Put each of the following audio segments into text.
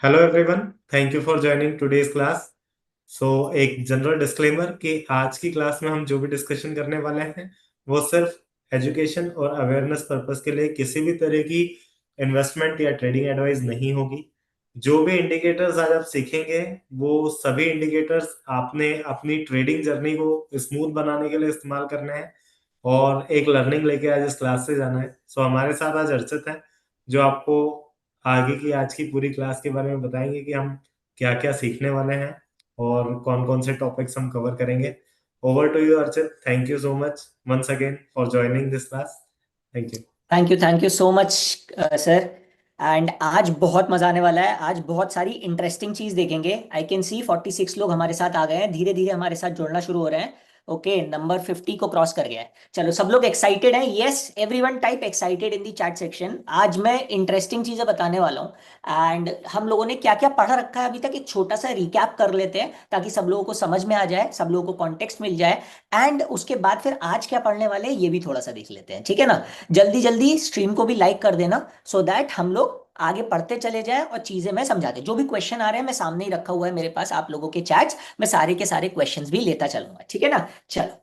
Hello everyone, thank you for joining today's class. So एक general disclaimer कि आज की क्लास में हम जो भी डिस्कशन करने वाले हैं वो सिर्फ एजुकेशन और अवेयरनेस पर्पस के लिए किसी भी तरह की इन्वेस्टमेंट या ट्रेडिंग एडवाइस नहीं होगी। जो भी इंडिकेटर्स आज आप सीखेंगे वो सभी इंडिकेटर्स आपने अपनी ट्रेडिंग जर्नी को स्मूथ बनाने के लिए इस्तेमाल करने हैं और एक लर्निंग लेके आज इस क्लास से जाना है। सो हमारे साथ आज अर्चित है जो आपको आगे की आज की पूरी क्लास के बारे में बताएंगे कि हम क्या क्या सीखने वाले हैं और कौन कौन से टॉपिक्स हम कवर करेंगे। Over to you Archit, thank you so much once again for joining this class. Thank you. Thank you so much sir. And आज बहुत मजा आने वाला है। आज बहुत सारी इंटरेस्टिंग चीज देखेंगे। आई कैन सी 46 लोग हमारे साथ आ गए हैं, धीरे धीरे हमारे साथ जुड़ना शुरू हो रहे हैं। ओके, नंबर 50 को क्रॉस कर गया है। चलो, सब लोग एक्साइटेड हैं? Yes, everyone type excited in the chat section. आज मैं इंटरेस्टिंग चीजें बताने वाला हूँ। एंड हम लोगों ने क्या क्या पढ़ा रखा है अभी तक, एक छोटा सा रिकैप कर लेते हैं ताकि सब लोगों को समझ में आ जाए, सब लोगों को कॉन्टेक्स्ट मिल जाए। एंड उसके बाद फिर आज क्या पढ़ने वाले हैं ये भी थोड़ा सा देख लेते हैं, ठीक है ना? जल्दी जल्दी स्ट्रीम को भी लाइक कर देना सो दैट हम लोग आगे पढ़ते चले जाए और चीजें मैं समझाते। जो भी क्वेश्चन आ रहे हैं मैं सामने ही रखा हुआ है मेरे पास, आप लोगों के चैट्स, मैं सारे के सारे क्वेश्चंस भी लेता चलूंगा, ठीक है ना? चलो,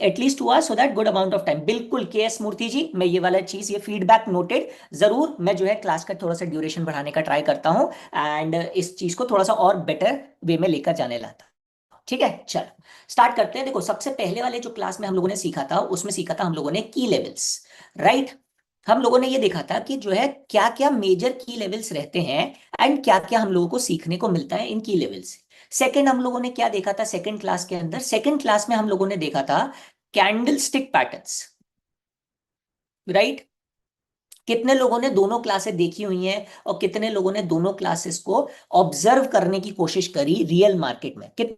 एटलीस्ट हुआ so that good amount of time. बिल्कुल के एस मूर्ति जी, मैं ये वाला चीज, ये फीडबैक नोटेड। जरूर मैं जो है क्लास का थोड़ा सा ड्यूरेशन बढ़ाने का ट्राई करता हूँ एंड इस चीज को थोड़ा सा और बेटर वे में लेकर जाने लाता हूं। ठीक है, चलो स्टार्ट करते हैं। देखो, सबसे पहले वाले जो क्लास में हम लोगों ने सीखा था उसमें सीखा था हम लोगों ने की लेवल्स, राइट? हम लोगों ने ये देखा था कि जो है क्या क्या मेजर की लेवल्स रहते हैं एंड क्या क्या हम लोगों को सीखने को मिलता है इन की लेवल से। सेकंड हम लोगों ने क्या देखा था सेकंड क्लास के अंदर? सेकंड क्लास में हम लोगों ने देखा था कैंडल स्टिक पैटर्न्स, राइट? कितने लोगों ने दोनों क्लासेस देखी हुई हैं और कितने लोगों ने दोनों क्लासेस को ऑब्जर्व करने की कोशिश करी रियल मार्केट में? कितने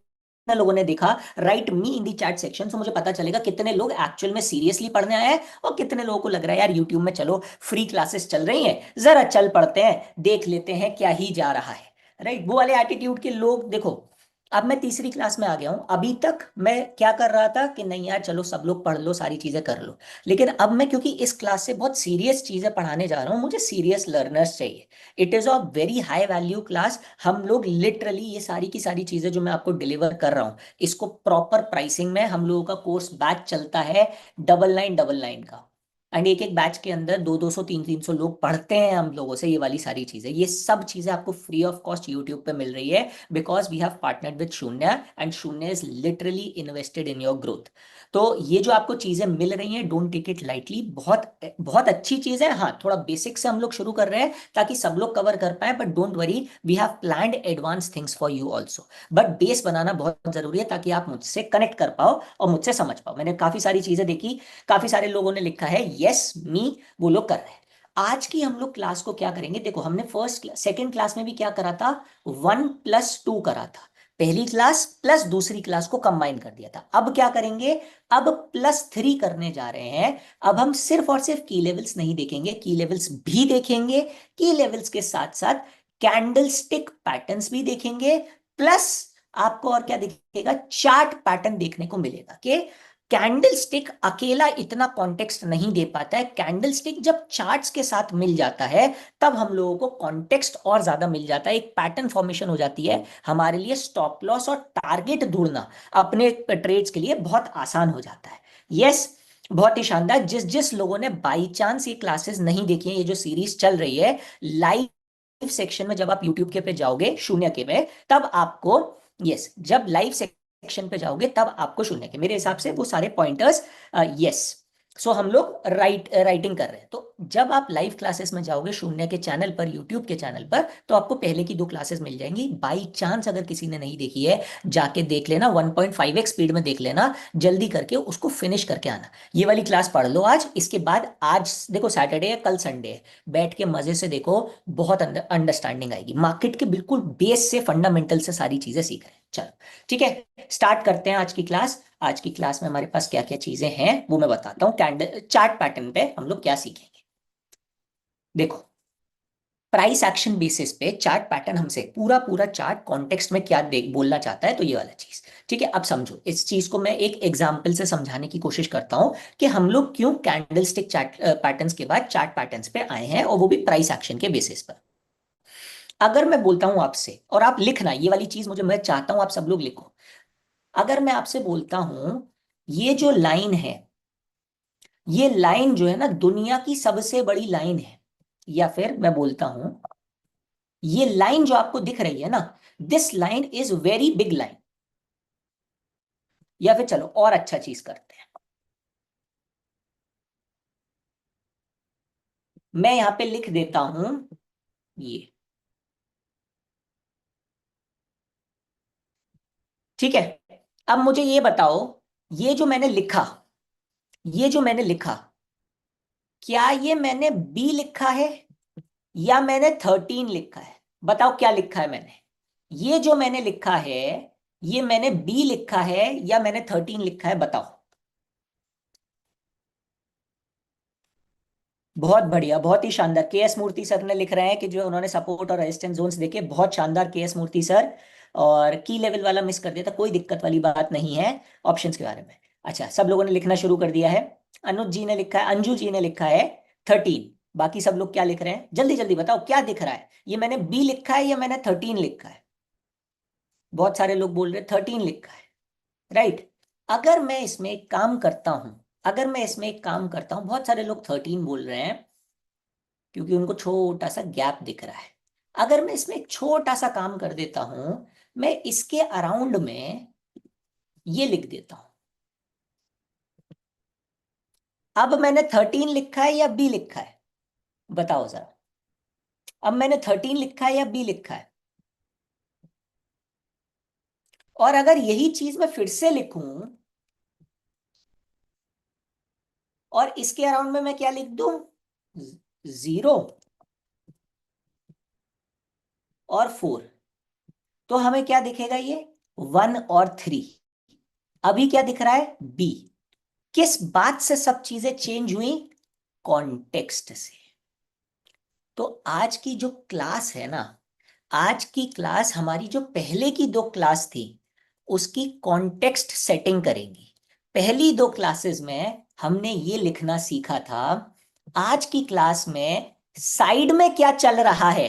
लोगों ने देखा? Right me in the chat section, तो मुझे पता चलेगा कितने लोग एक्चुअल में सीरियसली पढ़ने आए हैं और कितने लोगों को लग रहा है यार यूट्यूब में चलो फ्री क्लासेस चल रही हैं, जरा चल पढ़ते हैं, देख लेते हैं क्या ही जा रहा है। राइट, वो वाले एटीट्यूड के लोग देखो। अब मैं तीसरी क्लास में आ गया हूं। अभी तक मैं क्या कर रहा था कि नहीं यार चलो सब लोग पढ़ लो, सारी चीजें कर लो। लेकिन अब मैं, क्योंकि इस क्लास से बहुत सीरियस चीजें पढ़ाने जा रहा हूँ, मुझे सीरियस लर्नर्स चाहिए। It is a very high value class. हम लोग लिटरली ये सारी की सारी चीजें जो मैं आपको डिलीवर कर रहा हूँ, इसको प्रॉपर प्राइसिंग में हम लोगों का कोर्स बैच चलता है 9999 का। एंड एक एक बैच के अंदर 200 300 लोग पढ़ते हैं हम लोगों से ये वाली सारी चीजें। ये सब चीजें आपको फ्री ऑफ कॉस्ट यूट्यूब पे मिल रही है because we have partnered with Shunya and Shunya is literally invested in your growth. तो ये जो आपको चीजें मिल रही हैं, डोंट टेक इट लाइटली। बहुत बहुत अच्छी चीज है। हाँ, थोड़ा बेसिक से हम लोग शुरू कर रहे हैं ताकि सब लोग कवर कर पाए, but don't worry, we have planned advance things for you also. But base बनाना बहुत जरूरी है ताकि आप मुझसे कनेक्ट कर पाओ और मुझसे समझ पाओ। मैंने काफी सारी चीजें देखी, काफी सारे लोगों ने लिखा है यस मी, वो लोग कर रहे हैं। आज की हम लोग क्लास को क्या करेंगे? देखो, हमने फर्स्ट सेकेंड क्लास में भी क्या करा था? 1+2 करा था। पहली क्लास प्लस दूसरी क्लास को कंबाइन कर दिया था। अब क्या करेंगे? अब +3 करने जा रहे हैं। अब हम सिर्फ और सिर्फ की लेवल्स नहीं देखेंगे, की लेवल्स भी देखेंगे। की लेवल्स के साथ साथ कैंडल स्टिक पैटर्न्स भी देखेंगे। प्लस आपको और क्या दिखेगा? चार्ट पैटर्न देखने को मिलेगा कि कैंडल स्टिक अकेला इतना कॉन्टेक्स्ट नहीं दे पाता है। कैंडल स्टिक जब चार्ट्स के साथ मिल जाता है तब हम लोगों को कॉन्टेक्स्ट और ज्यादा मिल जाता है, एक पैटर्न फॉर्मेशन हो जाती है। हमारे लिए स्टॉप लॉस और टारगेट ढूंढना अपने ट्रेड्स के लिए बहुत आसान हो जाता है। यस, बहुत ही शानदार। जिस जिस लोगों ने बाई चांस ये क्लासेस नहीं देखी हैं, ये जो सीरीज चल रही है लाइव सेक्शन में, जब आप यूट्यूब के पे जाओगे शून्य के पे, तब आपको, यस, जब लाइव सेक्शन पे जाओगे तब आपको शून्य के, मेरे हिसाब से वो सारे पॉइंटर्स, यस। सो हम लोग राइटिंग कर रहे हैं। तो जब आप लाइव क्लासेस में जाओगे शून्य के चैनल पर, यूट्यूब के चैनल पर, तो आपको पहले की 2 क्लासेस मिल जाएंगी। बाई चांस अगर किसी ने नहीं देखी है, जाके देख लेना, 1.5x स्पीड में देख लेना, जल्दी करके उसको फिनिश करके आना। ये वाली क्लास पढ़ लो आज। इसके बाद आज देखो सैटरडे है, कल संडे है, बैठ के मजे से देखो, बहुत अंडरस्टैंडिंग आएगी। मार्केट के बिल्कुल बेस से, फंडामेंटल से सारी चीजें सीख रहे हैं। चलो, ठीक है, स्टार्ट करते हैं आज की क्लास। आज की क्लास में हमारे पास क्या क्या चीजें हैं वो मैं बताता हूँ। कैंडल चार्ट पैटर्न पे हम लोग क्या सीखेंगे? देखो, प्राइस एक्शन बेसिस पे चार्ट पैटर्न हमसे पूरा पूरा चार्ट कॉन्टेक्स्ट में क्या देख बोलना चाहता है, तो ये वाला चीज, ठीक है? अब समझो, इस चीज को मैं एक एग्जांपल से समझाने की कोशिश करता हूं कि हम लोग क्यों कैंडलस्टिक चार्ट पैटर्न्स के बाद चार्ट पैटर्न्स पे आए हैं, और वो भी प्राइस एक्शन के बेसिस पर। अगर मैं बोलता हूं आपसे, और आप लिखना ये वाली चीज, मुझे, मैं चाहता हूं आप सब लोग लिखो। अगर मैं आपसे बोलता हूं ये जो लाइन है, ये लाइन जो है ना दुनिया की सबसे बड़ी लाइन है, या फिर मैं बोलता हूं ये लाइन जो आपको दिख रही है ना, this line is very big line, या फिर चलो और अच्छा चीज करते हैं, मैं यहां पे लिख देता हूं ये। ठीक है, अब मुझे ये बताओ, ये जो मैंने लिखा, ये जो मैंने लिखा, क्या ये मैंने बी लिखा है या मैंने 13 लिखा है? बताओ क्या लिखा है मैंने। ये जो मैंने लिखा है, ये मैंने बी लिखा है या मैंने 13 लिखा है? बताओ। बहुत बढ़िया, बहुत ही शानदार। के एस मूर्ति सर ने लिख रहे हैं कि जो उन्होंने सपोर्ट और रेजिस्टेंस जोन्स देखे, बहुत शानदार के एस मूर्ति सर। और की लेवल वाला मिस कर दिया था, कोई दिक्कत वाली बात नहीं है ऑप्शंस के बारे में। अच्छा, सब लोगों ने लिखना शुरू कर दिया है। अनुज जी ने लिखा है, अंजू जी ने लिखा है 13। बाकी सब लोग क्या लिख रहे हैं? जल्दी जल्दी बताओ क्या दिख रहा है। ये मैंने बी लिखा है या मैंने 13 लिखा है? बहुत सारे लोग बोल रहे हैं 13 लिखा है, राइट। अगर मैं इसमें एक काम करता हूं, अगर मैं इसमें एक काम करता हूं, बहुत सारे लोग 13 बोल रहे हैं क्योंकि उनको छोटा सा गैप दिख रहा है। अगर मैं इसमें एक छोटा सा काम कर देता हूं, मैं इसके अराउंड में ये लिख देता हूं। अब मैंने 13 लिखा है या बी लिखा है? बताओ जरा। अब मैंने 13 लिखा है या बी लिखा है? और अगर यही चीज मैं फिर से लिखूं और इसके अराउंड में मैं क्या लिख दूं? 0 और 4, तो हमें क्या दिखेगा? ये 1 और 3। अभी क्या दिख रहा है? बी। किस बात से सब चीजें चेंज हुई? कॉन्टेक्स्ट से। तो आज की जो क्लास है ना, आज की क्लास हमारी जो पहले की दो क्लास थी उसकी कॉन्टेक्स्ट सेटिंग करेंगी। पहली दो क्लासेस में हमने ये लिखना सीखा था, आज की क्लास में साइड में क्या चल रहा है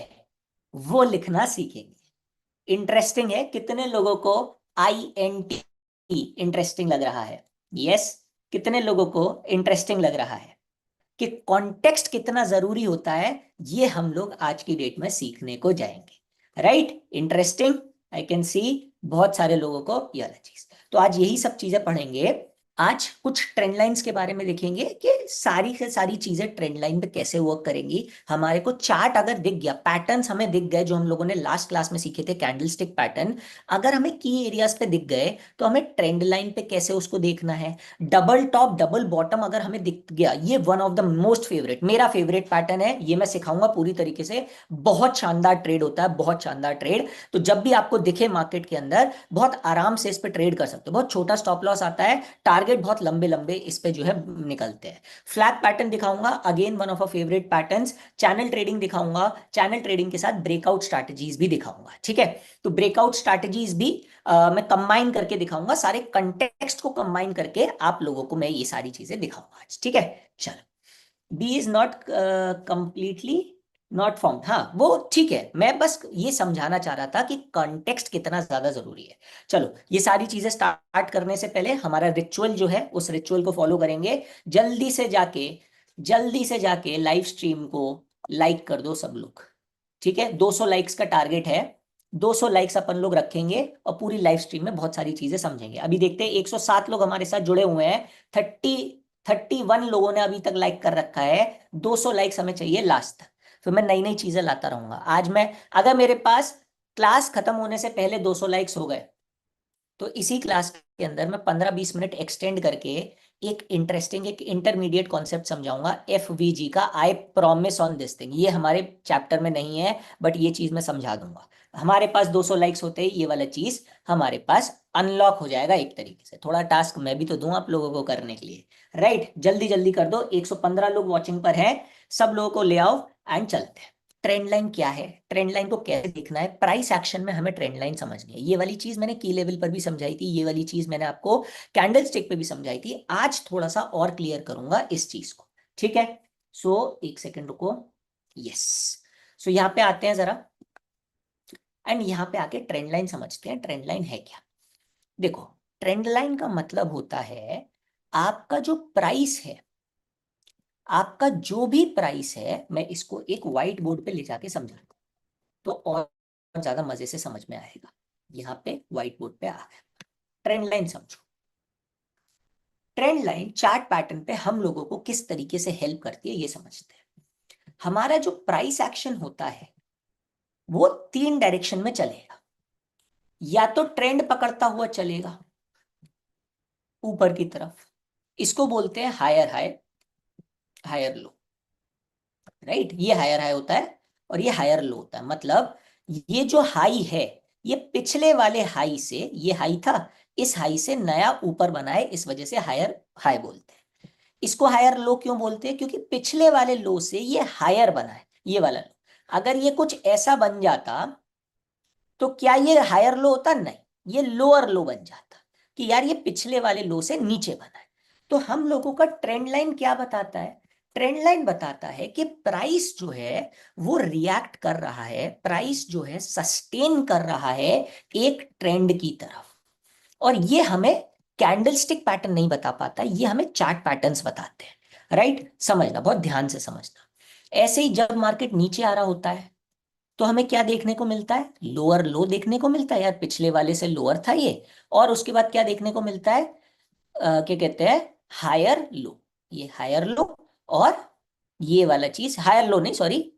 वो लिखना सीखेंगे। इंटरेस्टिंग है? कितने लोगों को आई एन टी इंटरेस्टिंग लग रहा है? यस। कितने लोगों को इंटरेस्टिंग लग रहा है कि कॉन्टेक्स्ट कितना जरूरी होता है? ये हम लोग आज की डेट में सीखने को जाएंगे, right. Interesting, I can see. बहुत सारे लोगों को ये वाला चीज, तो आज यही सब चीजें पढ़ेंगे। आज कुछ ट्रेंड लाइंस के बारे में देखेंगे कि सारी से सारी चीजें ट्रेंड लाइन पे कैसे वर्क करेंगी। हमारे को चार्ट अगर दिख गया, पैटर्न्स हमें दिख गए जो हम लोगों ने लास्ट क्लास में सीखे थे, कैंडलस्टिक पैटर्न, अगर हमें की एरियाज पे दिख गए तो हमें ट्रेंड लाइन पे कैसे उसको देखना है। डबल टॉप डबल बॉटम अगर हमें दिख गया, ये one of the most favourite, मेरा फेवरेट पैटर्न है, ये मैं सिखाऊंगा पूरी तरीके से। बहुत शानदार ट्रेड होता है, बहुत शानदार ट्रेड। तो जब भी आपको दिखे मार्केट के अंदर, बहुत आराम से इस पे ट्रेड कर सकते हो। बहुत छोटा स्टॉप लॉस आता है, टारगेट बहुत लंबे लंबे इस पे जो है निकलते हैं। फ्लैग पैटर्न दिखाऊंगा, again one of a favourite patterns. Channel trading दिखाऊंगा, चैनल ट्रेडिंग के साथ ब्रेकआउट स्ट्रैटेजीज भी दिखाऊंगा, ठीक है। तो ब्रेकआउट स्ट्रैटेजीज भी मैं कंबाइन करके दिखाऊंगा, सारे कंटेक्स्ट को कंबाइन करके आप लोगों को मैं ये सारी चीजें दिखाऊंगा आज, ठीक है। चलो, B is not completely not formed, हाँ वो ठीक है, मैं बस ये समझाना चाह रहा था कि कॉन्टेक्स्ट कितना ज्यादा जरूरी है। चलो, ये सारी चीजें स्टार्ट करने से पहले हमारा रिचुअल जो है, उस रिचुअल को फॉलो करेंगे। जल्दी से जाके, जल्दी से जाके लाइव स्ट्रीम को लाइक कर दो सब लोग, ठीक है। 200 लाइक्स का टारगेट है, 200 लाइक्स अपन लोग रखेंगे और पूरी लाइव स्ट्रीम में बहुत सारी चीजें समझेंगे। अभी देखते हैं, 107 लोग हमारे साथ जुड़े हुए हैं, 31 लोगों ने अभी तक लाइक कर रखा है। 200 लाइक्स हमें चाहिए लास्ट तक, फिर मैं नई नई चीजें लाता रहूंगा। आज मैं, अगर मेरे पास क्लास खत्म होने से पहले 200 लाइक्स हो गए तो इसी क्लास के अंदर मैं 15-20 मिनट एक्सटेंड करके एक इंटरेस्टिंग, एक इंटरमीडिएट कॉन्सेप्ट समझाऊंगा, एफ वी जी का। I promise on this thing, ये हमारे चैप्टर में नहीं है बट ये चीज मैं समझा दूंगा। हमारे पास 200 लाइक्स होते ही ये वाला चीज हमारे पास अनलॉक हो जाएगा एक तरीके से। थोड़ा टास्क मैं भी तो दूं आप लोगों को करने के लिए, राइट। जल्दी जल्दी कर दो, 115 लोग वॉचिंग पर हैं, सब लोगों को ले आओ एंड चलते हैं। ट्रेंड लाइन क्या है, ट्रेंड लाइन को कैसे देखना है, प्राइस एक्शन में हमें ट्रेंड लाइन समझनी है। ये वाली चीज मैंने की लेवल पर भी समझाई थी, ये वाली चीज मैंने आपको कैंडल स्टिक पे भी समझाई थी। आज थोड़ा सा और क्लियर करूंगा इस चीज को, ठीक है। सो एक सेकंड रुको, यस। सो यहाँ पे आते हैं जरा। एंड यहाँ पे आके ट्रेंड लाइन समझते हैं ट्रेंड लाइन है क्या। देखो, ट्रेंड लाइन का मतलब होता है आपका जो प्राइस है, आपका जो भी प्राइस है, मैं इसको एक व्हाइट बोर्ड पे ले जाके समझाता हूँ तो और ज्यादा मजे से समझ में आएगा। यहाँ पे व्हाइट बोर्ड पे आ गया, ट्रेंड लाइन समझो। ट्रेंड लाइन चार्ट पैटर्न पे हम लोगों को किस तरीके से हेल्प करती है ये समझते हैं। हमारा जो प्राइस एक्शन होता है वो 3 डायरेक्शन में चलेगा। या तो ट्रेंड पकड़ता हुआ चलेगा ऊपर की तरफ, इसको बोलते हैं higher high higher low, right. ये हायर हाई होता है और ये हायर लो होता है। मतलब ये जो हाई है ये पिछले वाले हाई से, ये हाई था, इस हाई से नया ऊपर बना है, इस वजह से हायर हाई बोलते हैं। इसको हायर लो क्यों बोलते हैं? क्योंकि पिछले वाले लो से ये हायर बना है, ये वाला लो। अगर ये कुछ ऐसा बन जाता तो क्या ये हायर लो होता? नहीं, ये लोअर लो बन जाता कि यार ये पिछले वाले लो से नीचे बना है। तो हम लोगों का ट्रेंड लाइन क्या बताता है? ट्रेंड लाइन बताता है कि प्राइस जो है वो रिएक्ट कर रहा है, प्राइस जो है सस्टेन कर रहा है एक ट्रेंड की तरफ। और ये हमें कैंडलस्टिक पैटर्न नहीं बता पाता, ये हमें चार्ट पैटर्न्स बताते हैं, राइट। समझना, बहुत ध्यान से समझना। ऐसे ही जब मार्केट नीचे आ रहा होता है तो हमें क्या देखने को मिलता है? लोअर लो देखने को मिलता है, यार पिछले वाले से लोअर था ये। और उसके बाद क्या देखने को मिलता है? क्या कहते हैं, हायर लो। ये हायर लो, और ये वाला चीज हायर लो नहीं, सॉरी,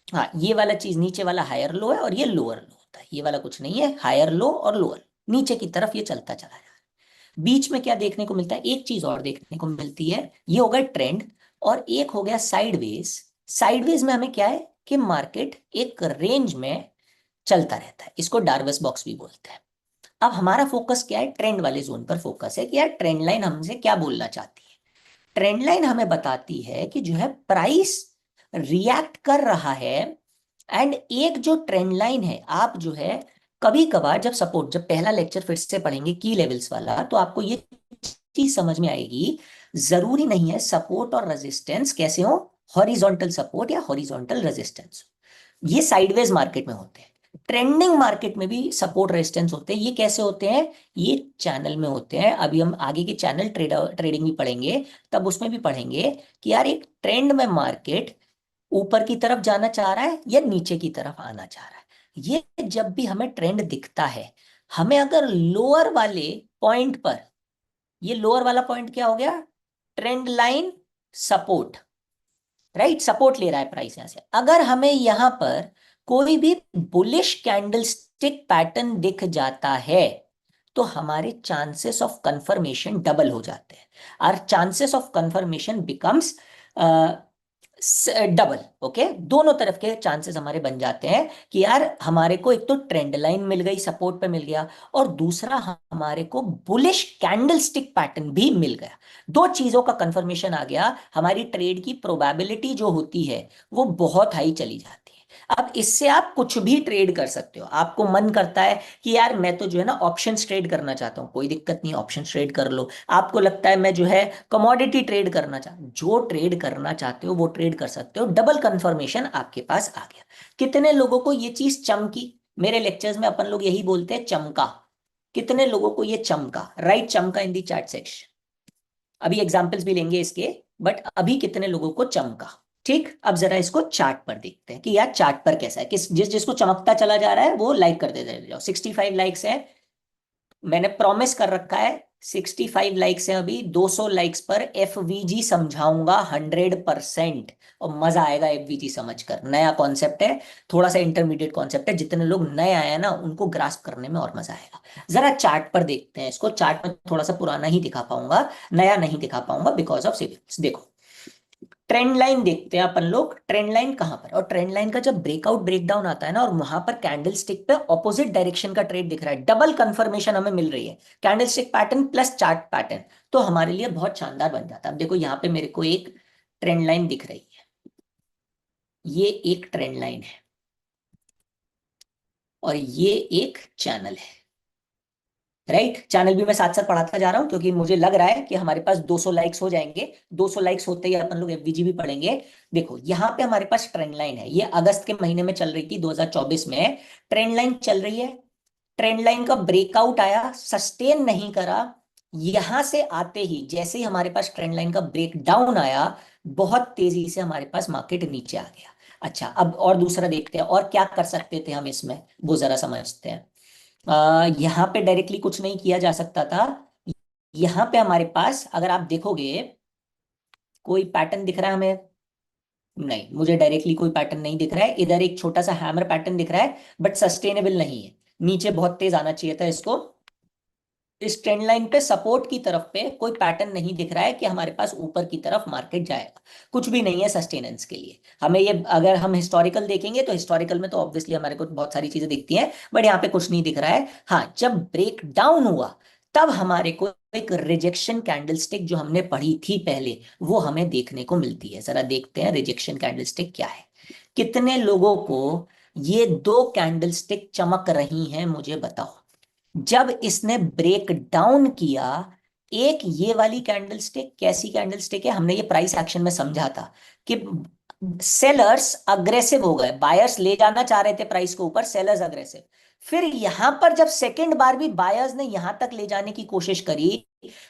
हाँ ये वाला चीज नीचे वाला हायर लो है और ये लोअर लो होता है। ये वाला कुछ नहीं है, हायर लो और लोअर, नीचे की तरफ ये चलता चला जा रहा है। बीच में क्या देखने को मिलता है? एक चीज और देखने को मिलती है, ये हो गया ट्रेंड, और एक हो गया साइडवेज। साइडवेज में हमें क्या है कि मार्केट एक रेंज में चलता रहता है, इसको डार्विस बॉक्स भी बोलते हैं। अब हमारा फोकस क्या है? ट्रेंड वाले जोन पर फोकस है कि यार ट्रेंड लाइन हमसे क्या बोलना चाहती है। ट्रेंड लाइन हमें बताती है कि जो है प्राइस रिएक्ट कर रहा है। एंड एक जो ट्रेंड लाइन है, आप जो है कभी कभार जब सपोर्ट, जब पहला लेक्चर फिर से पढ़ेंगे की लेवल्स वाला, तो आपको ये चीज समझ में आएगी। जरूरी नहीं है सपोर्ट और रेजिस्टेंस कैसे हो, हॉरिजॉन्टल सपोर्ट या हॉरिजॉन्टल रेजिस्टेंस, ये साइडवेज मार्केट में होते हैं। ट्रेंडिंग मार्केट में भी सपोर्ट रेजिस्टेंस होते हैं। ये कैसे होते हैं? ये चैनल में होते हैं। अभी हम आगे की चैनल ट्रेडिंग भी पढ़ेंगे, तब उसमें भी पढ़ेंगे कि यार एक ट्रेंड में मार्केट ऊपर की तरफ जाना चाह रहा है या नीचे की तरफ आना चाह रहा है। ये जब भी हमें ट्रेंड दिखता है, हमें अगर लोअर वाले पॉइंट पर, ये लोअर वाला पॉइंट क्या हो गया? Trend line support, right, support ले रहा है प्राइस यहां से। अगर हमें यहां पर कोई भी बुलिश कैंडलस्टिक पैटर्न दिख जाता है तो हमारे चांसेस ऑफ कंफर्मेशन डबल हो जाते हैं। और chances of confirmation becomes double, okay. दोनों तरफ के चांसेस हमारे बन जाते हैं कि यार हमारे को एक तो ट्रेंड लाइन मिल गई, सपोर्ट पे मिल गया, और दूसरा हमारे को बुलिश कैंडलस्टिक पैटर्न भी मिल गया। दो चीजों का कंफर्मेशन आ गया, हमारी ट्रेड की प्रोबेबिलिटी जो होती है वो बहुत हाई चली जाती है। अब इससे आप कुछ भी ट्रेड कर सकते हो। आपको मन करता है कि यार मैं तो जो है ना ऑप्शंस ट्रेड करना चाहता हूँ, कोई दिक्कत नहीं, ऑप्शंस ट्रेड कर लो। आपको लगता है मैं जो है कमोडिटी ट्रेड करना चाहता हूँ, जो ट्रेड करना चाहते हो वो ट्रेड कर सकते हो। डबल कंफर्मेशन आपके पास आ गया। कितने लोगों को ये चीज चमकी? मेरे लेक्चर्स में अपन लोग यही बोलते हैं, चमका। कितने लोगों को ये चमका? राइट, चमका इन दी चैट सेक्शन। अभी एग्जांपल्स भी लेंगे इसके, बट अभी कितने लोगों को चमका? ठीक, अब जरा इसको चार्ट पर देखते हैं कि यार चार्ट पर कैसा है। किस जिस जिसको चमकता चला जा रहा है वो लाइक कर देते जाओ। 65 लाइक्स है, मैंने प्रॉमिस कर रखा है। 65 लाइक्स है, अभी 200 लाइक्स पर एफवीजी समझाऊंगा 100%। और मजा आएगा एफवीजी समझकर। नया कॉन्सेप्ट है, थोड़ा सा इंटरमीडिएट कॉन्सेप्ट है, जितने लोग नए आए हैं ना उनको ग्रास्प करने में और मजा आएगा। जरा चार्ट पर देखते हैं इसको। चार्ट में थोड़ा सा पुराना ही दिखा पाऊंगा, नया नहीं दिखा पाऊंगा बिकॉज ऑफ सिविल्स। देखो, ट्रेंड लाइन देखते हैं अपन लोग। ट्रेंड लाइन कहां पर? और ट्रेंड लाइन का जब ब्रेकआउट ब्रेकडाउन आता है ना, और वहां पर कैंडल स्टिक पे ऑपोजिट डायरेक्शन का ट्रेड दिख रहा है, डबल कंफर्मेशन हमें मिल रही है, candle stick pattern plus chart pattern, तो हमारे लिए बहुत शानदार बन जाता है। अब देखो यहाँ पे मेरे को एक ट्रेंड लाइन दिख रही है, ये एक ट्रेंड लाइन है और ये एक चैनल है। राइट। चैनल भी मैं साथ साथ पढ़ाता जा रहा हूँ क्योंकि मुझे लग रहा है कि हमारे पास 200 लाइक्स हो जाएंगे। 200 लाइक्स होते ही अपन लोग एफवीजी भी पढ़ेंगे। देखो यहाँ पे हमारे पास ट्रेंड लाइन है, ये अगस्त के महीने में चल रही थी 2024 में। ट्रेंड लाइन चल रही है, ट्रेंड लाइन का ब्रेकआउट आया, सस्टेन नहीं करा। यहां से आते ही जैसे ही हमारे पास ट्रेंड लाइन का ब्रेक डाउन आया, बहुत तेजी से हमारे पास मार्केट नीचे आ गया। अच्छा, अब और दूसरा देखते हैं और क्या कर सकते थे हम इसमें, वो जरा समझते हैं। यहाँ पे डायरेक्टली कुछ नहीं किया जा सकता था। यहाँ पे हमारे पास अगर आप देखोगे, कोई पैटर्न दिख रहा है हमें? नहीं, मुझे डायरेक्टली कोई पैटर्न नहीं दिख रहा है। इधर एक छोटा सा हैमर पैटर्न दिख रहा है, बट सस्टेनेबल नहीं है। नीचे बहुत तेज आना चाहिए था इसको। इस ट्रेंड लाइन पे सपोर्ट की तरफ पे कोई पैटर्न नहीं दिख रहा है कि हमारे पास ऊपर की तरफ मार्केट जाएगा। कुछ भी नहीं है सस्टेनेंस के लिए हमें। ये अगर हम हिस्टोरिकल देखेंगे तो हिस्टोरिकल में तो ऑब्वियसली हमारे को बहुत सारी चीजें दिखती हैं, बट यहाँ पे कुछ नहीं दिख रहा है। हाँ, जब ब्रेक डाउन हुआ तब हमारे को एक रिजेक्शन कैंडलस्टिक जो हमने पढ़ी थी पहले, वो हमें देखने को मिलती है। जरा देखते हैं रिजेक्शन कैंडलस्टिक क्या है। कितने लोगों को ये दो कैंडलस्टिक चमक रही हैं, मुझे बताओ। जब इसने ब्रेक डाउन किया, एक ये वाली कैंडलस्टिक, कैसी कैंडलस्टिक है, हमने ये प्राइस एक्शन में समझा था कि सेलर्स अग्रेसिव हो गए, बायर्स ले जाना चाह रहे थे प्राइस को ऊपर, सेलर्स अग्रेसिव। फिर यहां पर जब सेकंड बार भी बायर्स ने यहां तक ले जाने की कोशिश करी,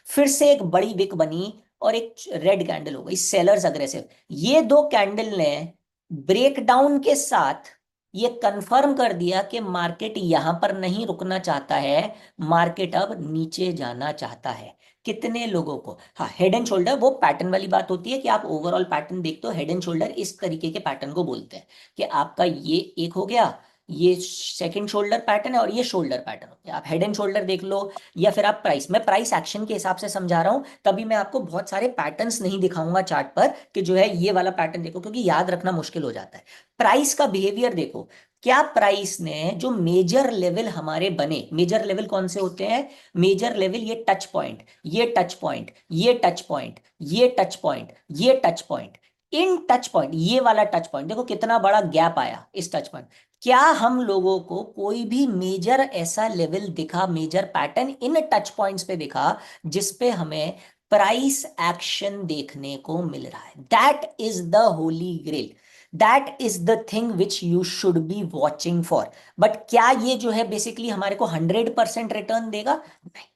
फिर से एक बड़ी विक बनी और एक रेड कैंडल हो गई, सेलर्स अग्रेसिव। ये दो कैंडल ने ब्रेक डाउन के साथ ये कंफर्म कर दिया कि मार्केट यहां पर नहीं रुकना चाहता है, मार्केट अब नीचे जाना चाहता है। कितने लोगों को, हाँ, हेड एंड शोल्डर वो पैटर्न वाली बात होती है कि आप ओवरऑल पैटर्न देखते हो। हेड एंड शोल्डर इस तरीके के पैटर्न को बोलते हैं कि आपका ये एक हो गया, ये सेकंड शोल्डर पैटर्न है और ये शोल्डर पैटर्न हो गया। आप हेड एंड शोल्डर देख लो, या फिर आप प्राइस, मैं प्राइस एक्शन के हिसाब से समझा रहा हूं, तभी मैं आपको बहुत सारे पैटर्न्स नहीं दिखाऊंगा चार्ट पर कि जो है ये वाला पैटर्न देखो, क्योंकि याद रखना मुश्किल हो जाता है। प्राइस का बिहेवियर देखो, क्या प्राइस ने जो मेजर लेवल हमारे बने, मेजर लेवल कौन से होते हैं? मेजर लेवल ये टच पॉइंट, ये टच पॉइंट, ये टच पॉइंट, ये टच पॉइंट, ये touch point, in touch point, ये वाला टच पॉइंट देखो कितना बड़ा गैप आया इस टच पॉइंट। क्या हम लोगों को कोई भी मेजर ऐसा लेवल दिखा, major pattern in touch points पे दिखा जिसपे हमें प्राइस एक्शन देखने को मिल रहा है? That is the holy grail, that is the thing which you should be watching for. But क्या ये जो है बेसिकली हमारे को 100% रिटर्न देगा? नहीं,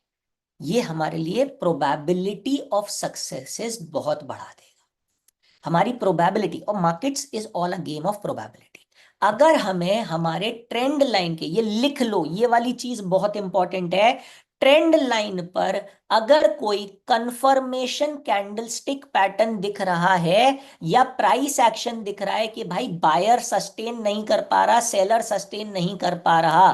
ये हमारे लिए प्रोबेबिलिटी ऑफ सक्सेसेस बहुत बढ़ा देगा। हमारी प्रोबेबिलिटी, और markets is all a game of probability. अगर हमें हमारे ट्रेंड लाइन के, ये लिख लो, ये वाली चीज बहुत इंपॉर्टेंट है, ट्रेंड लाइन पर अगर कोई कंफर्मेशन कैंडलस्टिक पैटर्न दिख रहा है या प्राइस एक्शन दिख रहा है कि भाई बायर सस्टेन नहीं कर पा रहा, सेलर सस्टेन नहीं कर पा रहा,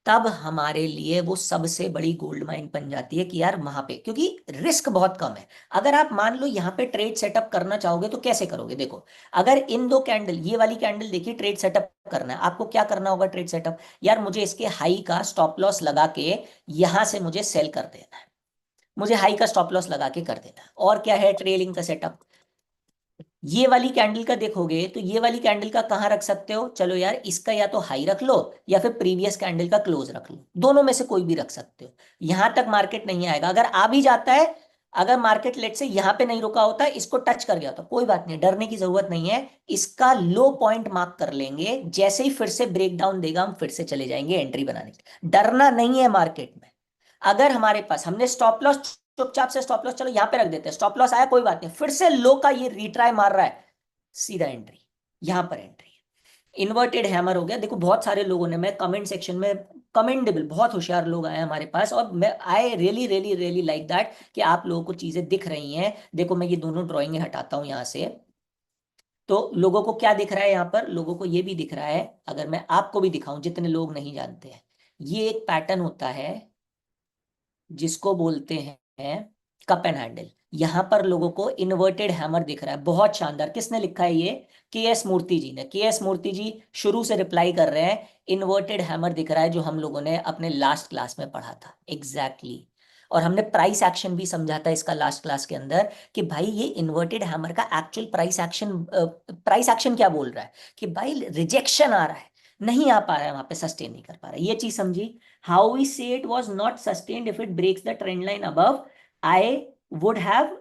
तब हमारे लिए वो सबसे बड़ी गोल्ड माइन बन जाती है कि यार वहां पे, क्योंकि रिस्क बहुत कम है। अगर आप मान लो यहाँ पे ट्रेड सेटअप करना चाहोगे तो कैसे करोगे? देखो, अगर इन दो कैंडल, ये वाली कैंडल देखिए, ट्रेड सेटअप करना है आपको, क्या करना होगा ट्रेड सेटअप? यार मुझे इसके हाई का स्टॉप लॉस लगा के यहां से मुझे सेल कर देना है, मुझे हाई का स्टॉप लॉस लगा के कर देना है। और क्या है ट्रेलिंग का सेटअप? ये वाली कैंडल का देखोगे तो ये वाली कैंडल का कहां रख सकते हो? चलो यार, इसका या तो हाई रख लो या फिर प्रीवियस कैंडल का क्लोज रख लो, दोनों में से कोई भी रख सकते हो। यहां तक मार्केट नहीं आएगा। अगर आ भी जाता है, अगर मार्केट लेट से यहां पे नहीं रुका होता, इसको टच कर गया तो कोई बात नहीं, डरने की जरूरत नहीं है। इसका लो पॉइंट मार्क कर लेंगे, जैसे ही फिर से ब्रेक डाउन देगा हम फिर से चले जाएंगे एंट्री बनाने के लिए। डरना नहीं है मार्केट में। अगर हमारे पास, हमने स्टॉप लॉस चुपचाप से स्टॉप लॉस चलो यहां पे रख देते हैं, स्टॉप लॉस आया कोई बात नहीं, फिर से लो का ये रिट्राई मार रहा है, सीधा एंट्री, यहां पर एंट्री है। इन्वर्टेड हैमर हो गया। देखो बहुत सारे लोगों ने, मैं कमेंट सेक्शन में, कमेंडेबल, बहुत होशियार लोग आए हैं हमारे पास, और मैं I really really really like that कि आप लोगों को चीजें दिख रही हैं। देखो मैं ये दोनों ड्राइंग हटाता हूं यहां से, तो लोगों को क्या दिख रहा है यहाँ पर? लोगों को ये भी दिख रहा है, अगर मैं आपको भी दिखाऊं जितने लोग नहीं जानते हैं, ये एक पैटर्न होता है जिसको बोलते हैं कप एंड हैंडल। यहां पर लोगों को इन्वर्टेड हैमर दिख रहा है, बहुत शानदार। किसने लिखा है ये? के एस मूर्ति जी ने। के एस मूर्ति जी शुरू से रिप्लाई कर रहे हैं, इन्वर्टेड हैमर दिख रहा है, जो हम लोगों ने अपने लास्ट क्लास में पढ़ा था एग्जैक्टली exactly। और हमने प्राइस एक्शन भी समझा था इसका लास्ट क्लास के अंदर, कि भाई ये इन्वर्टेड हैमर का एक्चुअल प्राइस एक्शन क्या बोल रहा है? कि भाई रिजेक्शन आ रहा है, नहीं आ पा रहा है वहां पे, सस्टेन नहीं कर पा रहा है, ये चीज समझी। How we say it was not sustained if it breaks the trend line above, I would have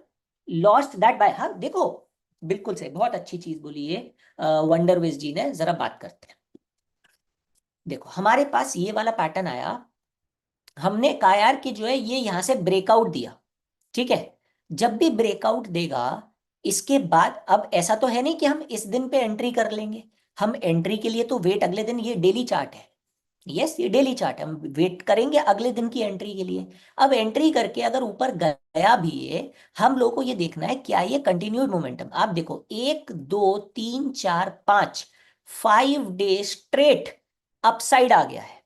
lost that by, हाँ देखो बिल्कुल सही, बहुत अच्छी चीज बोली है वंडरविज जी ने। जरा बात करते हैं। देखो हमारे पास ये वाला पैटर्न आया, हमने कहा यार कि जो है ये यहां से ब्रेकआउट दिया, ठीक है। जब भी ब्रेकआउट देगा इसके बाद, अब ऐसा तो है नहीं कि हम इस दिन पे एंट्री कर लेंगे, हम एंट्री के लिए तो वेट अगले दिन, ये डेली चार्ट है, यस ये डेली चार्ट है, हम वेट करेंगे अगले दिन की एंट्री के लिए। अब एंट्री करके अगर ऊपर गया भी है, हम लोगों को ये देखना है क्या ये कंटिन्यूड मोमेंटम। आप देखो 1 2 3 4 5, 5 डेज स्ट्रेट अपसाइड आ गया है,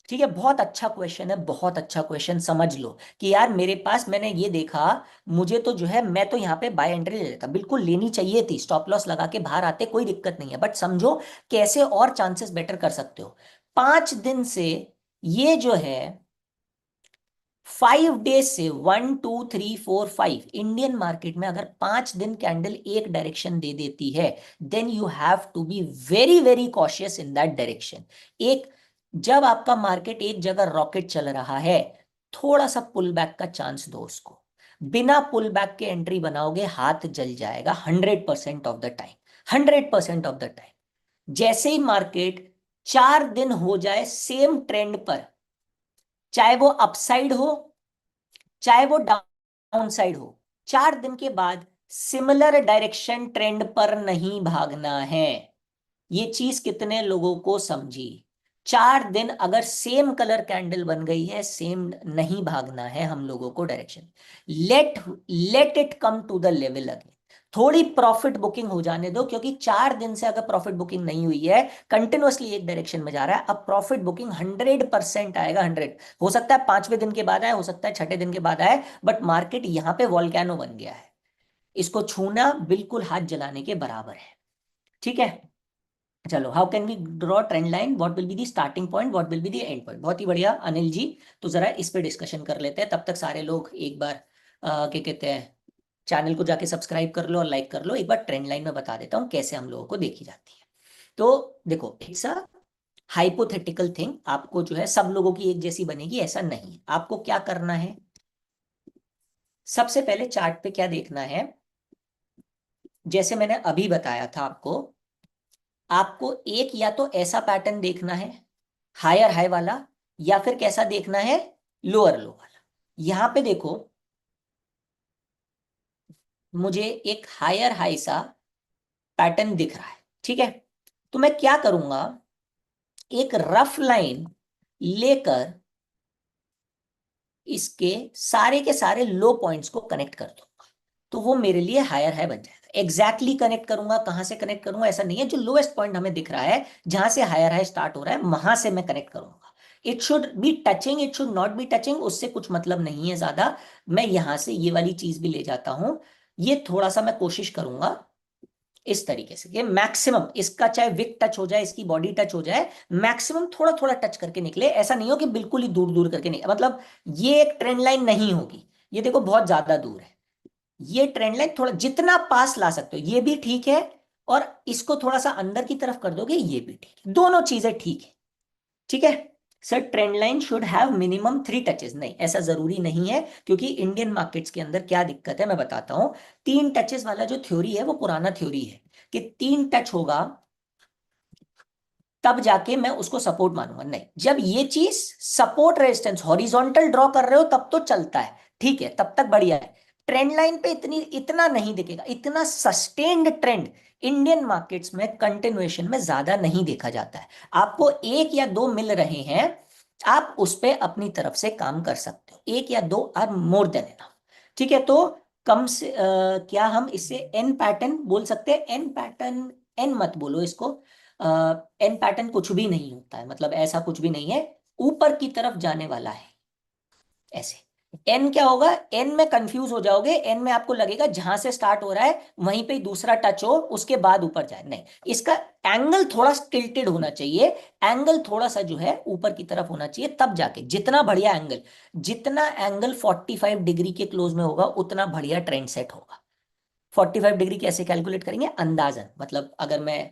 ठीक है। बहुत अच्छा क्वेश्चन है, बहुत अच्छा क्वेश्चन, समझ लो कि यार मेरे पास, मैंने ये देखा, मुझे तो जो है मैं तो यहाँ पे बाय एंट्री ले लेता, बिल्कुल लेनी चाहिए थी, स्टॉप लॉस लगा के बाहर आते, कोई दिक्कत नहीं है, बट समझो कैसे और चांसेस बेटर कर सकते हो। 5 दिन से ये जो है 5 डेज से 1 2 3 4 5, इंडियन मार्केट में अगर 5 दिन कैंडल एक डायरेक्शन दे देती है, then you have to be very very cautious in that direction. एक, जब आपका मार्केट एक जगह रॉकेट चल रहा है, थोड़ा सा पुल बैक का चांस दो उसको, बिना पुल बैक के एंट्री बनाओगे हाथ जल जाएगा 100% of the time, 100% of the time. जैसे ही मार्केट 4 दिन हो जाए सेम ट्रेंड पर, चाहे वो अपसाइड हो चाहे वो डाउन साइड हो, 4 दिन के बाद सिमिलर डायरेक्शन ट्रेंड पर नहीं भागना है। ये चीज कितने लोगों को समझी? 4 दिन अगर सेम कलर कैंडल बन गई है, सेम नहीं भागना है हम लोगों को direction. Let let it come to the level again, थोड़ी प्रॉफिट बुकिंग हो जाने दो, क्योंकि 4 दिन से अगर प्रॉफिट बुकिंग नहीं हुई है, कंटिन्यूअसली एक डायरेक्शन में जा रहा है, अब प्रॉफिट बुकिंग 100% आएगा, 100। हो सकता है 5वें दिन के बाद आए, हो सकता है छठे दिन के बाद आए, बट मार्केट यहां पे वॉल्केनो बन गया है, इसको छूना बिल्कुल हाथ जलाने के बराबर है, ठीक है। चलो, how can we draw trend line, what will be the starting point, what will be the end point. बहुत ही बढ़िया अनिल जी, तो जरा इस पे डिस्कशन कर लेते हैं, तब तक सारे लोग एक बार क्या कहते हैं, चैनल को जाके सब्सक्राइब कर लो और लाइक कर लो। एक बार ट्रेंड लाइन में बता देता हूँ कैसे हम लोगों को देखी जाती है। तो देखो, इट्स अ हाइपोथेटिकल थिंग, आपको जो है सब लोगों की एक जैसी बनेगी ऐसा नहीं है। आपको क्या करना है, सबसे पहले चार्ट पे क्या देखना है, जैसे मैंने अभी बताया था आपको, आपको एक या तो ऐसा पैटर्न देखना है हायर हाई वाला, या फिर कैसा देखना है, लोअर लो वाला। यहां पे देखो, मुझे एक हायर हाई सा पैटर्न दिख रहा है, ठीक है। तो मैं क्या करूंगा, एक रफ लाइन लेकर इसके सारे के सारे लो पॉइंट्स को कनेक्ट कर दूंगा, तो वो मेरे लिए हायर हाई बन जाएगा। एग्जैक्टली कनेक्ट करूंगा, कहां से कनेक्ट करूंगा ऐसा नहीं है, जो लोएस्ट पॉइंट हमें दिख रहा है, जहां से हायर हाई स्टार्ट हो रहा है, वहां से मैं कनेक्ट करूंगा। It should be touching, it should not be touching, उससे कुछ मतलब नहीं है ज्यादा। मैं यहां से ये वाली चीज भी ले जाता हूं, ये थोड़ा सा मैं कोशिश करूंगा इस तरीके से, ये मैक्सिमम इसका चाहे विक टच हो जाए, इसकी बॉडी टच हो जाए, मैक्सिमम थोड़ा थोड़ा टच करके निकले, ऐसा नहीं हो कि बिल्कुल ही दूर दूर करके निकले, मतलब ये एक ट्रेंड लाइन नहीं होगी, ये देखो बहुत ज्यादा दूर है। ये ट्रेंड लाइन थोड़ा जितना पास ला सकते हो ये भी ठीक है, और इसको थोड़ा सा अंदर की तरफ कर दोगे ये भी ठीक है, दोनों चीजें ठीक है, ठीक है। Sir trend line should have minimum 3 touches, नहीं ऐसा जरूरी नहीं है, क्योंकि इंडियन मार्केट्स के अंदर क्या दिक्कत है मैं बताता हूं। 3 टचेस वाला जो थ्योरी है वो पुराना थ्योरी है, कि 3 टच होगा तब जाके मैं उसको सपोर्ट मानूंगा, नहीं, जब ये चीज सपोर्ट रेजिस्टेंस हॉरिजॉन्टल ड्रॉ कर रहे हो तब तो चलता है, ठीक है, तब तक बढ़िया है। ट्रेंड लाइन पे इतना नहीं दिखेगा, इतना सस्टेन्ड ट्रेंड इंडियन मार्केट्स में कंटिन्यूएशन में ज्यादा नहीं देखा जाता है। आपको एक या दो मिल रहे हैं, आप उस पे अपनी तरफ से काम कर सकते हो, एक या दो आर मोर देन इनफ, ठीक है। तो कम से क्या हम इसे एन पैटर्न बोल सकते हैं, एन पैटर्न, एन मत बोलो इसको, एन पैटर्न कुछ भी नहीं होता है, मतलब ऐसा कुछ भी नहीं है, ऊपर की तरफ जाने वाला है ऐसे। एन क्या होगा, एन में कंफ्यूज हो जाओगे, एन में आपको लगेगा जहां से स्टार्ट हो रहा है वहीं पे दूसरा टच हो उसके बाद ऊपर जाए, नहीं, इसका एंगल थोड़ा टिल्टेड होना चाहिए, एंगल थोड़ा सा जो है ऊपर की तरफ होना चाहिए, तब जाके जितना बढ़िया एंगल, जितना एंगल 45 डिग्री के क्लोज में होगा उतना बढ़िया ट्रेंड सेट होगा। 45 डिग्री कैसे कैलकुलेट करेंगे, अंदाजन, मतलब अगर मैं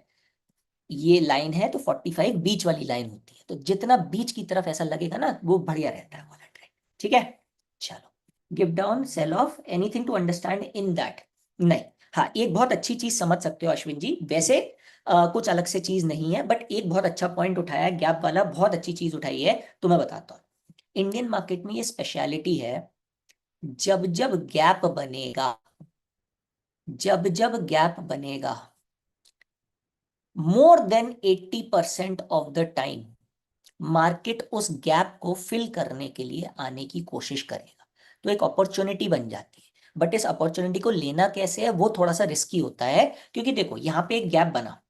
ये लाइन है तो 45 बीच वाली लाइन होती है, तो जितना बीच की तरफ ऐसा लगेगा ना वो बढ़िया रहता है वाला ट्रेंड। ठीक है, चलो, give down sell off anything to understand in that. नहीं, हाँ एक बहुत अच्छी चीज समझ सकते हो अश्विन जी, वैसे कुछ अलग से चीज नहीं है, बट एक बहुत अच्छा पॉइंट उठाया है, गैप वाला बहुत अच्छी चीज उठाई है, तो मैं बताता हूँ। इंडियन मार्केट में ये स्पेशलिटी है, जब जब गैप बनेगा, जब जब गैप बनेगा, more than 80% of the time market उस गैप को फिल करने के लिए आने की कोशिश करेगा, तो एक अपॉर्चुनिटी बन जाती है। बट इस अपॉर्चुनिटी को लेना कैसे है वो थोड़ा सा रिस्की होता है, क्योंकि देखो यहां पे एक गैप बना,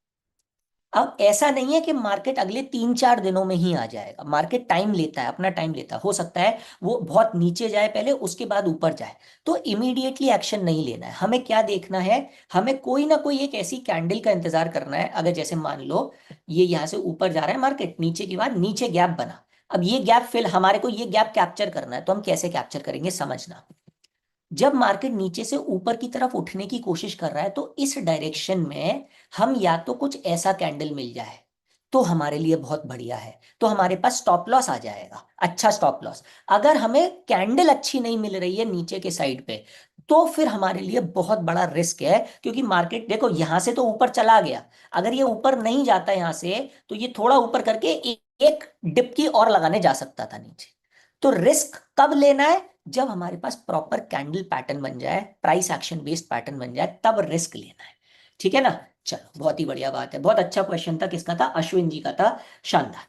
अब ऐसा नहीं है कि मार्केट अगले 3-4 दिनों में ही आ जाएगा, मार्केट टाइम लेता है, अपना टाइम लेता है, हो सकता है वो बहुत नीचे जाए पहले उसके बाद ऊपर जाए, तो इमीडिएटली एक्शन नहीं लेना है। हमें क्या देखना है, हमें कोई ना कोई एक ऐसी कैंडल का इंतजार करना है, अगर जैसे मान लो ये यहां से ऊपर जा रहा है मार्केट, नीचे के बाद नीचे गैप बना, अब ये गैप फिल, हमारे को ये गैप कैप्चर करना है, तो हम कैसे कैप्चर करेंगे समझना। जब मार्केट नीचे से ऊपर की तरफ उठने की कोशिश कर रहा है, तो इस डायरेक्शन में हम या तो कुछ ऐसा कैंडल मिल जाए तो हमारे लिए बहुत बढ़िया है, तो हमारे पास स्टॉप लॉस आ जाएगा, अच्छा स्टॉप लॉस। अगर हमें कैंडल अच्छी नहीं मिल रही है नीचे के साइड पे, तो फिर हमारे लिए बहुत बड़ा रिस्क है, क्योंकि मार्केट देखो यहां से तो ऊपर चला गया, अगर ये ऊपर नहीं जाता यहां से, तो ये थोड़ा ऊपर करके एक डिप की और लगाने जा सकता था नीचे। तो रिस्क कब लेना है, जब हमारे पास प्रॉपर कैंडल पैटर्न बन जाए, प्राइस एक्शन बेस्ड पैटर्न बन जाए, तब रिस्क लेना है। ठीक है ना, चलो बहुत ही बढ़िया बात है, बहुत अच्छा क्वेश्चन था, किसका था, अश्विन जी का था, शानदार।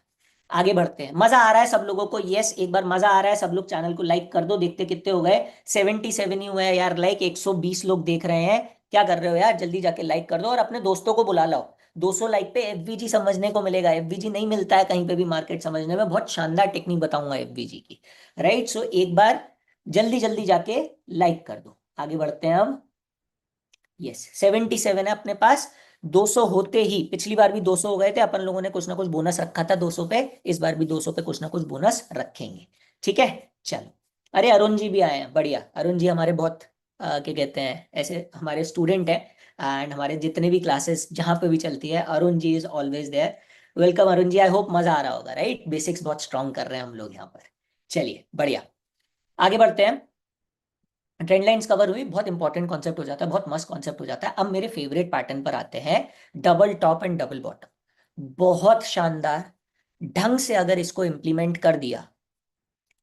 आगे बढ़ते हैं, मजा आ रहा है सब लोगों को, यस एक बार मजा आ रहा है, सब लोग चैनल को लाइक कर दो, देखते कितने हो गए, 77 ही हुए हैं यार लाइक, 120 लोग देख रहे हैं, क्या कर रहे हो यार, जल्दी जाके लाइक कर दो और अपने दोस्तों को बुला लाओ। 200 लाइक पे एफवीजी समझने को मिलेगा, एफवीजी नहीं मिलता है कहीं पे भी मार्केट समझने में, बहुत शानदार टेक्निक बताऊंगा एफवीजी की। राइट, सो एक बार जल्दी जल्दी जाके लाइक कर दो, आगे बढ़ते हैं अब। यस 77 है अपने पास, 200 होते ही, पिछली बार भी 200 हो गए थे, अपन लोगों ने कुछ ना कुछ बोनस रखा था 200 पे, इस बार भी 200 पे कुछ ना कुछ बोनस रखेंगे। ठीक है, चलो। अरे अरुण जी भी आए हैं, बढ़िया, अरुण जी हमारे बहुत क्या कहते हैं, ऐसे हमारे स्टूडेंट हैं, एंड हमारे जितने भी क्लासेस जहाँ पे भी चलती है, Arun ji is always there. Welcome Arun ji, I hope मजा आ रहा होगा, राइट, बेसिक्स बहुत स्ट्रांग कर रहे हैं हम लोग यहाँ पर। चलिए बढ़िया, आगे बढ़ते हैं। ट्रेंड लाइंस कवर हुई, बहुत इंपॉर्टेंट कॉन्सेप्ट हो जाता है, बहुत मस्त कॉन्सेप्ट हो जाता है। अब मेरे फेवरेट पैटर्न पर आते हैं, double top and double bottom, बहुत शानदार ढंग से अगर इसको इंप्लीमेंट कर दिया,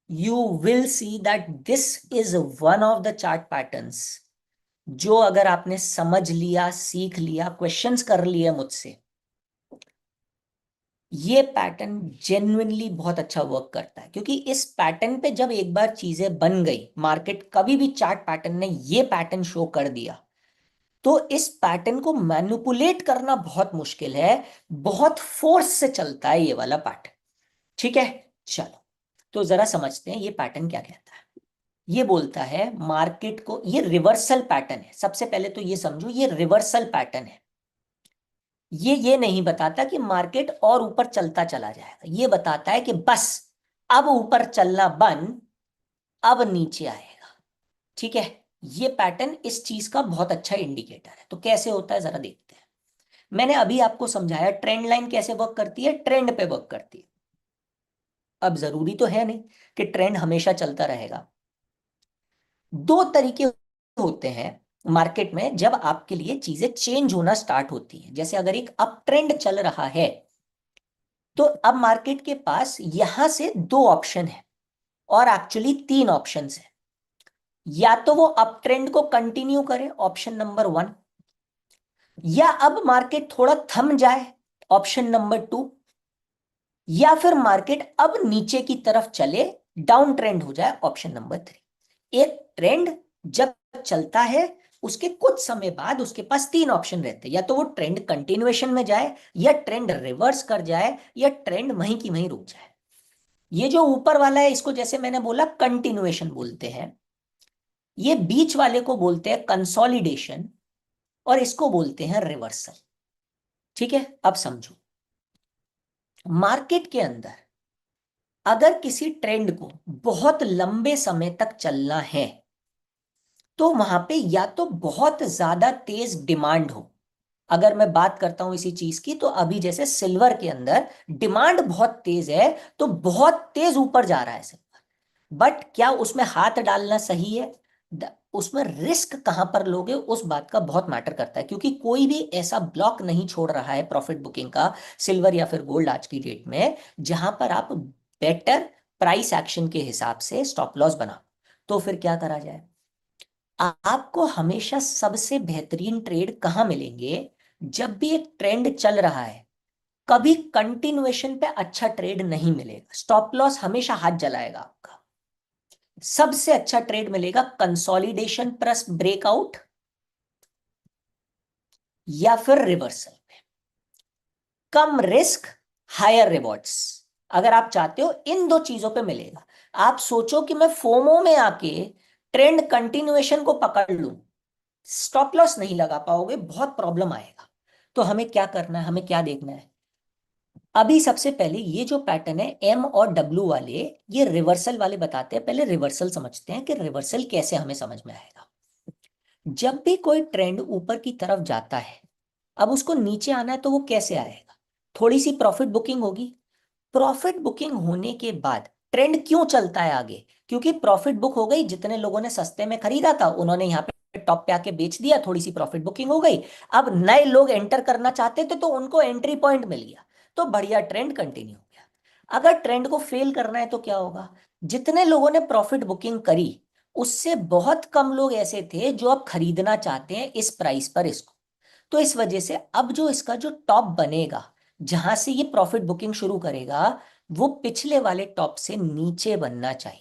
you will see that this is one of the chart patterns, जो अगर आपने समझ लिया, सीख लिया, क्वेश्चंस कर लिए मुझसे, ये पैटर्न जेन्युइनली बहुत अच्छा वर्क करता है, क्योंकि इस पैटर्न पे जब एक बार चीजें बन गई, मार्केट कभी भी चार्ट पैटर्न ने ये पैटर्न शो कर दिया, तो इस पैटर्न को मैनिपुलेट करना बहुत मुश्किल है, बहुत फोर्स से चलता है ये वाला पैटर्न। ठीक है, चलो, तो जरा समझते हैं ये पैटर्न क्या कहता है। ये बोलता है मार्केट को, ये रिवर्सल पैटर्न है, सबसे पहले तो ये समझो ये रिवर्सल पैटर्न है। ये नहीं बताता कि मार्केट और ऊपर चलता चला जाएगा, ये बताता है कि बस अब ऊपर चलना बंद, अब नीचे आएगा। ठीक है, ये पैटर्न इस चीज का बहुत अच्छा इंडिकेटर है, तो कैसे होता है जरा देखते हैं। मैंने अभी आपको समझाया ट्रेंड लाइन कैसे वर्क करती है, ट्रेंड पे वर्क करती है। अब जरूरी तो है नहीं कि ट्रेंड हमेशा चलता रहेगा, दो तरीके होते हैं मार्केट में, जब आपके लिए चीजें चेंज होना स्टार्ट होती हैं, जैसे अगर एक अप ट्रेंड चल रहा है, तो अब मार्केट के पास यहां से दो ऑप्शन है, और एक्चुअली तीन ऑप्शन है। या तो वो अप ट्रेंड को कंटिन्यू करे, ऑप्शन नंबर 1, या अब मार्केट थोड़ा थम जाए, ऑप्शन नंबर 2, या फिर मार्केट अब नीचे की तरफ चले, डाउन ट्रेंड हो जाए, ऑप्शन नंबर 3। एक ट्रेंड जब चलता है, उसके कुछ समय बाद उसके पास तीन ऑप्शन रहते हैं, या तो वो ट्रेंड कंटिन्यूएशन में जाए, या ट्रेंड रिवर्स कर जाए, या ट्रेंड वहीं की वहीं रुक जाए। ये जो ऊपर वाला है इसको जैसे मैंने बोला कंटिन्यूएशन बोलते हैं, ये बीच वाले को बोलते हैं कंसोलिडेशन, और इसको बोलते हैं रिवर्सल। ठीक है, अब समझो, मार्केट के अंदर अगर किसी ट्रेंड को बहुत लंबे समय तक चलना है, तो वहां पे या तो बहुत ज्यादा तेज डिमांड हो, अगर मैं बात करता हूं इसी चीज की, तो अभी जैसे सिल्वर के अंदर डिमांड बहुत तेज है, तो बहुत तेज ऊपर जा रहा है सिल्वर। बट क्या उसमें हाथ डालना सही है? उसमें रिस्क कहां पर लोगे, उस बात का बहुत मैटर करता है, क्योंकि कोई भी ऐसा ब्लॉक नहीं छोड़ रहा है प्रॉफिट बुकिंग का, सिल्वर या फिर गोल्ड आज की डेट में, जहां पर आप बेटर प्राइस एक्शन के हिसाब से स्टॉप लॉस बनाओ। तो फिर क्या करा जाए? आपको हमेशा सबसे बेहतरीन ट्रेड कहां मिलेंगे? जब भी एक ट्रेंड चल रहा है, कभी कंटिन्यूएशन पे अच्छा ट्रेड नहीं मिलेगा, स्टॉप लॉस हमेशा हाथ जलाएगा आपका। सबसे अच्छा ट्रेड मिलेगा कंसोलिडेशन प्लस ब्रेकआउट, या फिर रिवर्सल। कम रिस्क, हायर रिवॉर्ड्स। अगर आप चाहते हो इन दो चीजों पे मिलेगा। आप सोचो कि मैं फोमो में आके ट्रेंड कंटिन्यूएशन को पकड़ लूं, स्टॉप लॉस नहीं लगा पाओगे, बहुत प्रॉब्लम आएगा। तो हमें क्या करना है, हमें क्या देखना है? अभी सबसे पहले ये जो पैटर्न है एम और डब्ल्यू वाले, ये रिवर्सल वाले बताते हैं। पहले रिवर्सल समझते हैं कि रिवर्सल कैसे हमें समझ में आएगा। जब भी कोई ट्रेंड ऊपर की तरफ जाता है, अब उसको नीचे आना है तो वो कैसे आएगा? थोड़ी सी प्रॉफिट बुकिंग होगी। प्रॉफिट बुकिंग होने के बाद ट्रेंड क्यों चलता है आगे? क्योंकि प्रॉफिट बुक हो गई, जितने लोगों ने सस्ते में खरीदा था उन्होंने यहाँ पे टॉप पे आके बेच दिया, थोड़ी सी प्रॉफिट बुकिंग हो गई। अब नए लोग एंटर करना चाहते थे तो उनको एंट्री पॉइंट मिल गया, तो बढ़िया ट्रेंड कंटिन्यू हो गया। अगर ट्रेंड को फेल करना है तो क्या होगा? जितने लोगों ने प्रॉफिट बुकिंग करी, उससे बहुत कम लोग ऐसे थे जो अब खरीदना चाहते हैं इस प्राइस पर इसको। तो इस वजह से अब जो इसका जो टॉप बनेगा, जहां से ये प्रॉफिट बुकिंग शुरू करेगा, वो पिछले वाले टॉप से नीचे बनना चाहिए।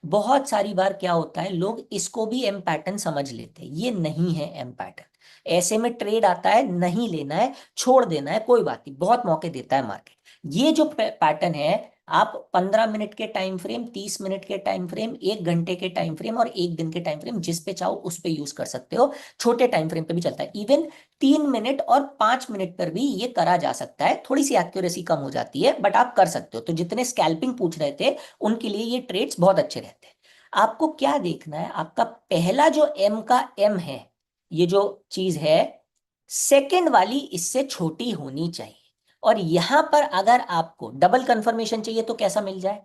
बहुत सारी बार क्या होता है, लोग इसको भी एम पैटर्न समझ लेते हैं, ये नहीं है एम पैटर्न। ऐसे में ट्रेड आता है, नहीं लेना है, छोड़ देना है, कोई बात नहीं, बहुत मौके देता है मार्केट। ये जो पैटर्न है, आप 15 मिनट के टाइम फ्रेम, 30 मिनट के टाइम फ्रेम, 1 घंटे के टाइम फ्रेम और 1 दिन के टाइम फ्रेम, जिस पे चाहो उस पे यूज कर सकते हो। छोटे टाइम फ्रेम पे भी चलता है, इवन 3 मिनट और 5 मिनट पर भी ये करा जा सकता है। थोड़ी सी एक्यूरेसी कम हो जाती है, बट आप कर सकते हो। तो जितने स्कैल्पिंग पूछ रहे थे, उनके लिए ये ट्रेड्स बहुत अच्छे रहते हैं। आपको क्या देखना है? आपका पहला जो एम का एम है, ये जो चीज है, सेकंड वाली इससे छोटी होनी चाहिए। और यहां पर अगर आपको डबल कंफर्मेशन चाहिए तो कैसा मिल जाए?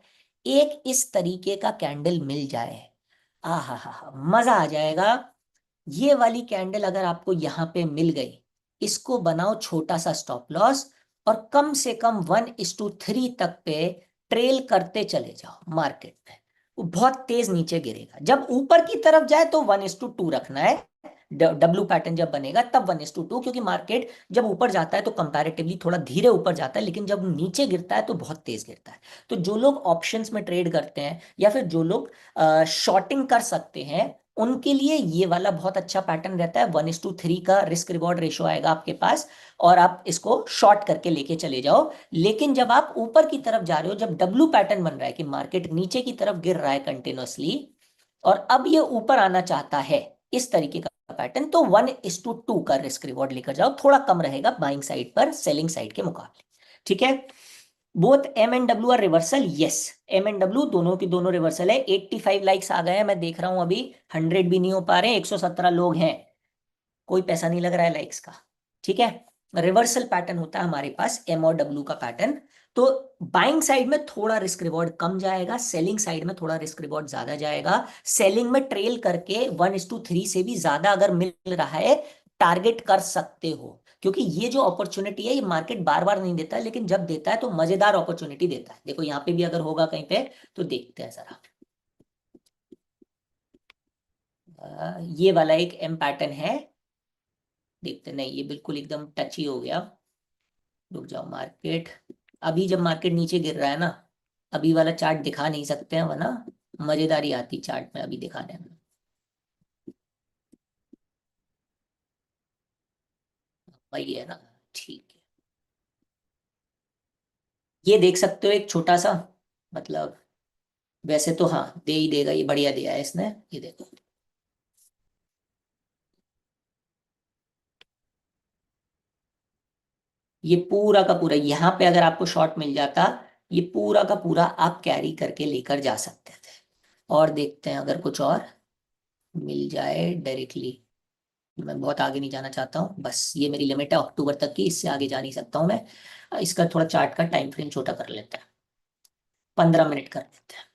एक इस तरीके का कैंडल मिल जाए, आ हा हा, मजा आ जाएगा। ये वाली कैंडल अगर आपको यहां पे मिल गई, इसको बनाओ छोटा सा स्टॉप लॉस, और कम से कम 1:3 तक पे ट्रेल करते चले जाओ मार्केट में। वो बहुत तेज नीचे गिरेगा, जब ऊपर की तरफ जाए तो 1:2 रखना है। डब्लू पैटर्न जब बनेगा तब 1:2, क्योंकि मार्केट जब ऊपर जाता है तो कंपैरेटिवली थोड़ा धीरे ऊपर जाता है, लेकिन जब नीचे गिरता है तो बहुत तेज गिरता है। तो जो लोग ऑप्शंस में ट्रेड करते हैं, या फिर जो लोग शॉर्टिंग कर सकते हैं, उनके लिए ये वाला बहुत अच्छा पैटर्न रहता है। 1:3 का रिस्क रिवॉर्ड रेशो आएगा आपके पास, और आप इसको शॉर्ट करके लेके चले जाओ। लेकिन जब आप ऊपर की तरफ जा रहे हो, जब डब्लू पैटर्न बन रहा है कि मार्केट नीचे की तरफ गिर रहा है कंटिन्यूअसली, और अब ये ऊपर आना चाहता है, इस तरीके का पैटर्न, तो 1:2 का रिस्क रिवॉर्ड लेकर जाओ, थोड़ा कम रहेगा बाइंग साइड पर सेलिंग साइड के मुकाबले। ठीक है? Both M and W are reversal, yes. M and W दोनों की दोनों रिवर्सल है। 85 लाइक्स आ गए हैं, मैं देख रहा हूं अभी। 100 भी नहीं हो पा रहे हैं, 117 लोग हैं, कोई पैसा नहीं लग रहा है लाइक्स का। ठीक है? रिवर्सल पैटर्न होता है हमारे पास एम और डब्ल्यू का पैटर्न। तो बाइंग साइड में थोड़ा रिस्क रिवॉर्ड कम जाएगा, सेलिंग साइड में थोड़ा रिस्क रिवॉर्ड ज्यादा जाएगा। सेलिंग में ट्रेल करके 1:3 से भी ज्यादा अगर मिल रहा है, टारगेट कर सकते हो। क्योंकि ये जो अपॉर्चुनिटी है, ये मार्केट बार बार नहीं देता है, लेकिन जब देता है तो मजेदार अपॉर्चुनिटी देता है। देखो यहाँ पे भी अगर होगा कहीं पे, तो देखते हैं जरा। ये वाला एक एम पैटर्न है, देखते नहीं, ये बिल्कुल एकदम टची हो गया। रुक जाओ मार्केट, अभी जब मार्केट नीचे गिर रहा है ना, अभी वाला चार्ट दिखा नहीं सकते हैं, वरना मजेदारी आती चार्ट में अभी दिखाने में। वही है ना? ठीक है, ये देख सकते हो एक छोटा सा, मतलब वैसे तो हाँ दे ही देगा, ये बढ़िया दिया है इसने, ये देखो। ये पूरा का पूरा यहाँ पे अगर आपको शॉर्ट मिल जाता, ये पूरा का पूरा आप कैरी करके लेकर जा सकते थे। और देखते हैं अगर कुछ और मिल जाए डायरेक्टली। मैं बहुत आगे नहीं जाना चाहता हूँ, बस ये मेरी लिमिट है अक्टूबर तक की, इससे आगे जा नहीं सकता हूँ मैं। इसका थोड़ा चार्ट का टाइम फ्रेम छोटा कर लेते हैं, 15 मिनट कर लेते हैं।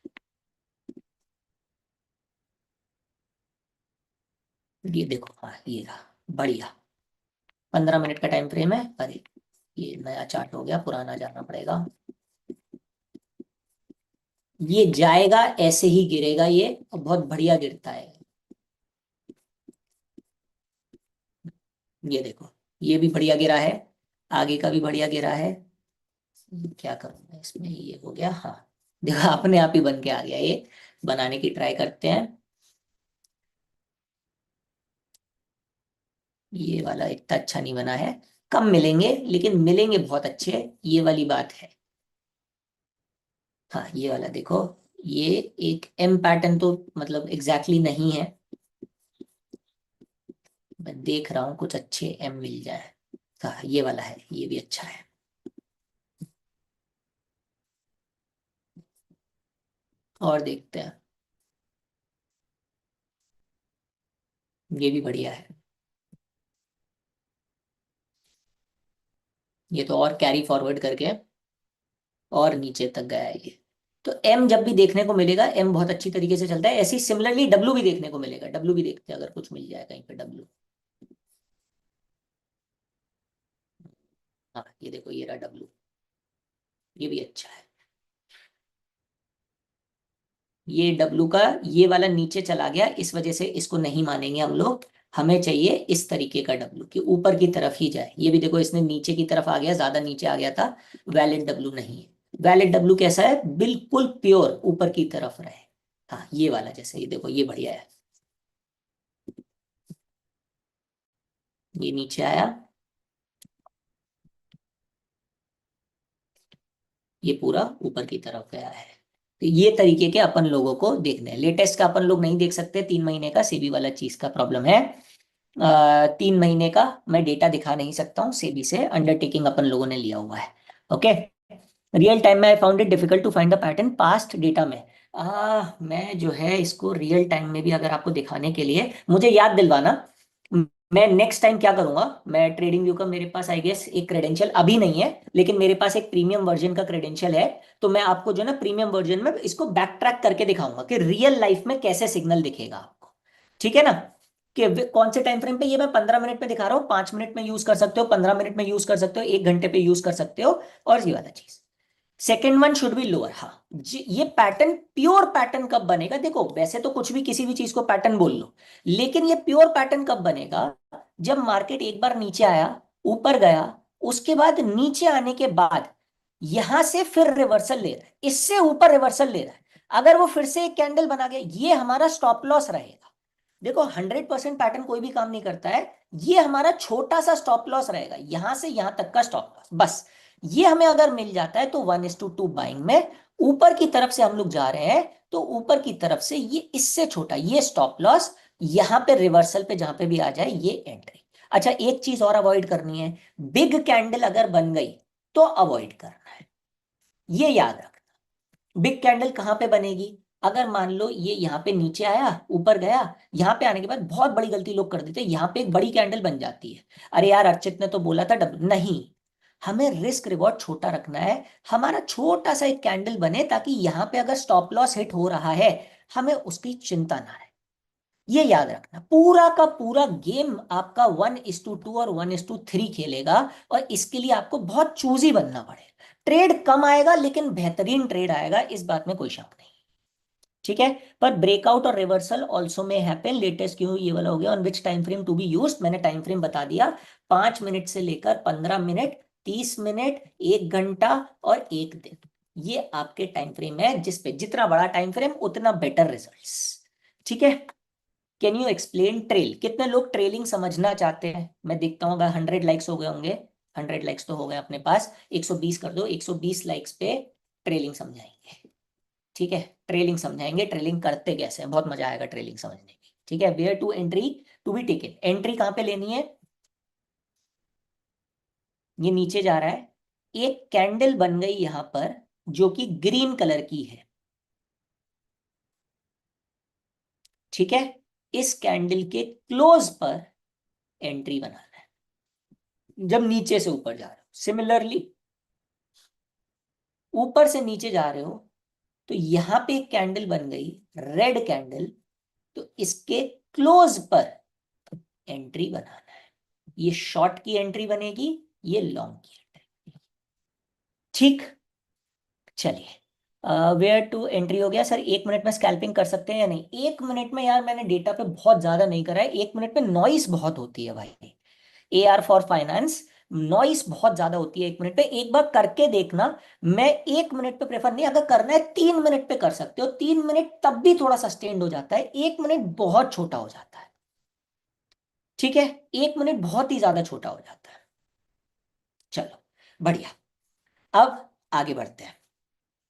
ये देखो, हाँ ये रहा, बढ़िया। 15 मिनट का टाइम फ्रेम है। अरे ये नया चार्ट हो गया, पुराना जाना पड़ेगा। ये जाएगा ऐसे ही गिरेगा ये, और बहुत बढ़िया गिरता है। ये देखो, ये भी बढ़िया गिरा है, आगे का भी बढ़िया गिरा है। क्या करूं मैं इसमें, ये हो गया, हाँ। देखो अपने आप ही बन के आ गया ये। बनाने की ट्राई करते हैं। ये वाला इतना अच्छा नहीं बना है। कम मिलेंगे लेकिन मिलेंगे बहुत अच्छे, ये वाली बात है। हाँ ये वाला देखो, ये एक एम पैटर्न तो मतलब एग्जैक्टली नहीं है। मैं देख रहा हूँ कुछ अच्छे एम मिल जाए। हाँ ये वाला है, ये भी अच्छा है। और देखते हैं। ये भी बढ़िया है। ये तो और कैरी फॉरवर्ड करके और नीचे तक गया है ये। तो एम जब भी देखने को मिलेगा, एम बहुत अच्छी तरीके से चलता है। ऐसे ही सिमिलरली डब्ल्यू भी देखने को मिलेगा, डब्ल्यू भी देखते हैं अगर कुछ मिल जाए कहीं पे डब्ल्यू। हाँ ये देखो, ये रहा डब्ल्यू, ये भी अच्छा है। ये डब्ल्यू का ये वाला नीचे चला गया, इस वजह से इसको नहीं मानेंगे हम लोग। हमें चाहिए इस तरीके का डब्ल्यू कि ऊपर की तरफ ही जाए। ये भी देखो, इसने नीचे की तरफ आ गया, ज्यादा नीचे आ गया था। वैलिड डब्ल्यू नहीं है। वैलिड डब्ल्यू कैसा है, बिल्कुल प्योर ऊपर की तरफ रहे। हाँ ये वाला, जैसे ये देखो, ये बढ़िया है। ये नीचे आया, ये पूरा ऊपर की तरफ गया है। तो ये तरीके के अपन लोगों को देखने हैं। लेटेस्ट का अपन लोग नहीं देख सकते, 3 महीने का सेबी वाला चीज का प्रॉब्लम है। 3 महीने का मैं डेटा दिखा नहीं सकता हूँ, सेबी से अंडरटेकिंग अपन लोगों ने लिया हुआ है। ओके। रियल टाइम में I found it difficult to find the pattern past data में। मैं जो है इसको रियल टाइम में भी अगर आपको दिखाने के लिए मुझे याद दिलवाना। मैं नेक्स्ट टाइम क्या करूंगा, मैं ट्रेडिंग व्यू का मेरे पास आई गेस एक क्रेडेंशियल अभी नहीं है, लेकिन मेरे पास एक प्रीमियम वर्जन का क्रेडेंशियल है। तो मैं आपको जो है ना प्रीमियम वर्जन में इसको बैक ट्रैक करके दिखाऊंगा कि रियल लाइफ में कैसे सिग्नल दिखेगा आपको। ठीक है ना। कि कौन से टाइम फ्रेम पे, ये मैं 15 मिनट में दिखा रहा हूँ, 5 मिनट में यूज कर सकते हो, 15 मिनट में यूज कर सकते हो, 1 घंटे पे यूज कर सकते हो। और ये वाला चीज, second one should be lower. हाँ ये पैटर्न, प्योर पैटर्न कब बनेगा, देखो वैसे तो कुछ भी किसी भी चीज को पैटर्न बोल लो, लेकिन ये प्योर पैटर्न कब बनेगा, जब मार्केट एक बार नीचे आया, ऊपर गया, उसके बाद नीचे आने के बाद यहां से फिर रिवर्सल ले रहा है, इससे ऊपर रिवर्सल ले रहा है। अगर वो फिर से एक कैंडल बना गया, ये हमारा स्टॉप लॉस रहेगा। देखो 100% पैटर्न कोई भी काम नहीं करता है। ये हमारा छोटा सा स्टॉप लॉस रहेगा, यहां से यहां तक का स्टॉप लॉस बस। ये हमें अगर मिल जाता है तो 1:2 बाइंग में ऊपर की तरफ से हम लोग जा रहे हैं, तो ऊपर की तरफ से ये इससे छोटा ये स्टॉप लॉस, यहां पे रिवर्सल पे जहां पे भी आ जाए ये एंट्री। अच्छा एक चीज और अवॉइड करनी है, बिग कैंडल अगर बन गई तो अवॉइड करना है। ये याद रखना। बिग कैंडल कहां पे बनेगी, अगर मान लो ये यहाँ पे नीचे आया, ऊपर गया, यहाँ पे आने के बाद बहुत बड़ी गलती लोग कर देते हैं, यहाँ पे एक बड़ी कैंडल बन जाती है। अरे यार अर्चित ने तो बोला था डबल नहीं, हमें रिस्क रिवॉर्ड छोटा रखना है। हमारा छोटा सा एक कैंडल बने ताकि यहाँ पे अगर स्टॉप लॉस हिट हो रहा है, हमें उसकी चिंता ना रहे। ये याद रखना, पूरा का पूरा गेम आपका 1:2 और 1:3 खेलेगा। और इसके लिए आपको बहुत चूजी बनना पड़ेगा। ट्रेड कम आएगा लेकिन बेहतरीन ट्रेड आएगा, इस बात में कोई शक नहीं। ठीक है। पर ब्रेकआउट और रिवर्सल ऑल्सो में हैपन, लेटेस्ट क्यों ये वाला हो गया, on which time frame to be used, मैंने टाइम फ्रेम बता दिया। 5 मिनट से लेकर 15 मिनट, 30 मिनट, 1 घंटा और 1 दिन, ये आपके टाइम फ्रेम है, जिसपे जितना बड़ा टाइम फ्रेम उतना बेटर रिजल्ट्स। ठीक है। कैन यू एक्सप्लेन ट्रेल, कितने लोग ट्रेलिंग समझना चाहते हैं, मैं देखता हूँ अगर 100 लाइक्स हो गए होंगे। 100 लाइक्स तो हो गए अपने पास, 120 कर दो, 120 लाइक्स पे ट्रेलिंग समझाएंगे। ठीक है। ट्रेलिंग समझाएंगे, ट्रेलिंग करते कैसे हैं, बहुत मजा आएगा ट्रेलिंग समझने में। ठीक है। Where to entry to be taken, entry कहां पे लेनी है, ये नीचे जा रहा है, एक कैंडल बन गई यहां पर जो कि ग्रीन कलर की है। ठीक है। इस कैंडल के क्लोज पर एंट्री बनाना है जब नीचे से ऊपर जा रहे हो। सिमिलरली ऊपर से नीचे जा रहे हो तो यहां पे एक कैंडल बन गई, रेड कैंडल, तो इसके क्लोज पर एंट्री बनाना है। ये शॉर्ट की एंट्री बनेगी, ये लॉन्ग की एंट्री। ठीक, चलिए वेयर टू एंट्री हो गया। सर 1 मिनट में स्कैल्पिंग कर सकते हैं या नहीं? 1 मिनट में यार मैंने डेटा पे बहुत ज्यादा नहीं करा है, 1 मिनट में नॉइस बहुत होती है भाई। AR फॉर फाइनेंस, नॉइस बहुत ज्यादा होती है 1 मिनट पे। एक बार करके देखना। मैं 1 मिनट पे प्रेफर नहीं, अगर करना है 3 मिनट पे कर सकते हो। 3 मिनट तब भी थोड़ा सस्टेन्ड हो जाता है, 1 मिनट बहुत छोटा हो जाता है। ठीक है, 1 मिनट बहुत ही ज्यादा छोटा हो जाता है। चलो बढ़िया, अब आगे बढ़ते हैं।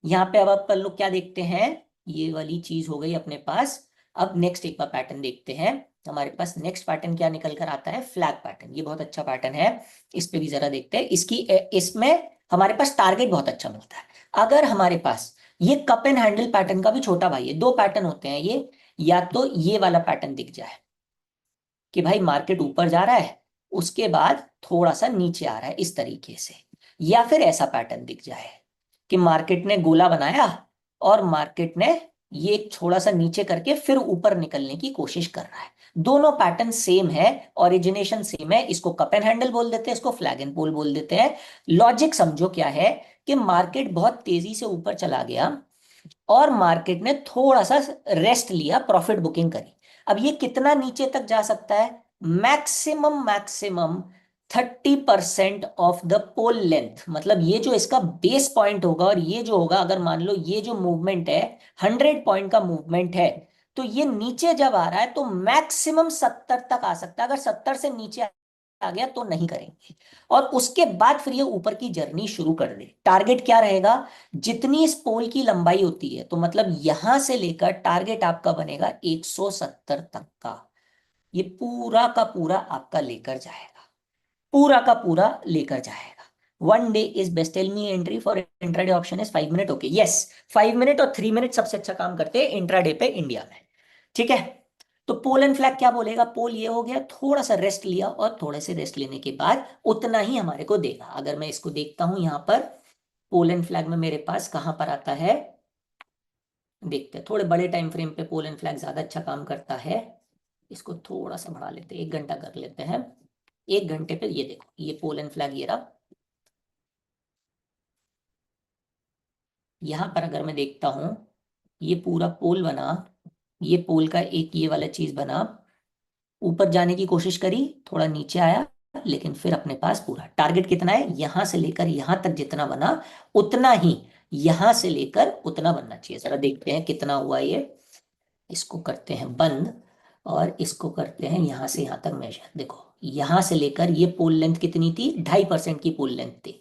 यहाँ पे अब अपन लोग क्या देखते हैं, ये वाली चीज हो गई अपने पास। अब नेक्स्ट एक बार पैटर्न देखते हैं। हमारे पास नेक्स्ट पैटर्न क्या निकल कर आता है, फ्लैग पैटर्न। ये बहुत अच्छा पैटर्न है, इस पे भी जरा देखते हैं। इसमें हमारे पास टारगेट बहुत अच्छा मिलता है। अगर हमारे पास ये कप एंड हैंडल पैटर्न का भी छोटा भाई है, 2 पैटर्न होते हैं ये, या तो ये वाला पैटर्न दिख जाए कि भाई मार्केट ऊपर जा रहा है, उसके बाद थोड़ा सा नीचे आ रहा है इस तरीके से, या फिर ऐसा पैटर्न दिख जाए कि मार्केट ने गोला बनाया और मार्केट ने ये थोड़ा सा नीचे करके फिर ऊपर निकलने की कोशिश कर रहा है। दोनों पैटर्न सेम है, ओरिजिनेशन सेम है। इसको कप एंड हैंडल बोल देते हैं, इसको फ्लैग एंड पोल बोल देते हैं। लॉजिक समझो क्या है कि मार्केट बहुत तेजी से ऊपर चला गया और मार्केट ने थोड़ा सा रेस्ट लिया, प्रॉफिट बुकिंग करी। अब ये कितना नीचे तक जा सकता है? Maximum maximum 30% of the pole length, मतलब ये जो इसका बेस पॉइंट होगा और ये जो होगा, अगर मान लो ये जो मूवमेंट है 100 पॉइंट का मूवमेंट है, तो ये नीचे जब आ रहा है तो मैक्सिमम 70 तक आ सकता है। अगर 70 से नीचे आ गया तो नहीं करेंगे, और उसके बाद फिर ये ऊपर की जर्नी शुरू कर दे। टारगेट क्या रहेगा? जितनी इस पोल की लंबाई होती है, तो मतलब यहां से लेकर टारगेट आपका बनेगा 170 तक का। ये पूरा का पूरा आपका लेकर जाएगा, पूरा का पूरा लेकर जाएगा। 1 day is best. Tell me entry for intraday option is 5 minute. Okay yes, 5 minute और 3 मिनट सबसे अच्छा काम करते हैं इंट्राडे पे इंडिया में। ठीक है, तो पोल एंड फ्लैग क्या बोलेगा? पोल ये हो गया, थोड़ा सा रेस्ट लिया और थोड़े से रेस्ट लेने के बाद उतना ही हमारे को देगा। अगर मैं इसको देखता हूं यहां पर, पोल एंड फ्लैग में मेरे पास कहां पर आता है, देखते हैं। थोड़े बड़े टाइम फ्रेम पे पोल एंड फ्लैग ज्यादा अच्छा काम करता है। इसको थोड़ा सा बढ़ा लेते हैं, 1 घंटा कर लेते हैं। 1 घंटे पे ये देखो, ये पोल एंड फ्लैग ये रहा। यहां पर अगर मैं देखता हूं, ये पूरा पोल बना, ये पोल का एक ये वाला चीज बना, ऊपर जाने की कोशिश करी, थोड़ा नीचे आया, लेकिन फिर अपने पास पूरा टारगेट कितना है, यहां से लेकर यहां तक जितना बना उतना ही यहां से लेकर उतना बनना चाहिए। जरा देखते हैं कितना हुआ ये। इसको करते हैं बंद और इसको करते हैं यहां से यहां तक मेजर। देखो यहां से लेकर ये पोल लेंथ कितनी थी, 2.5% की पोल लेंथ थी।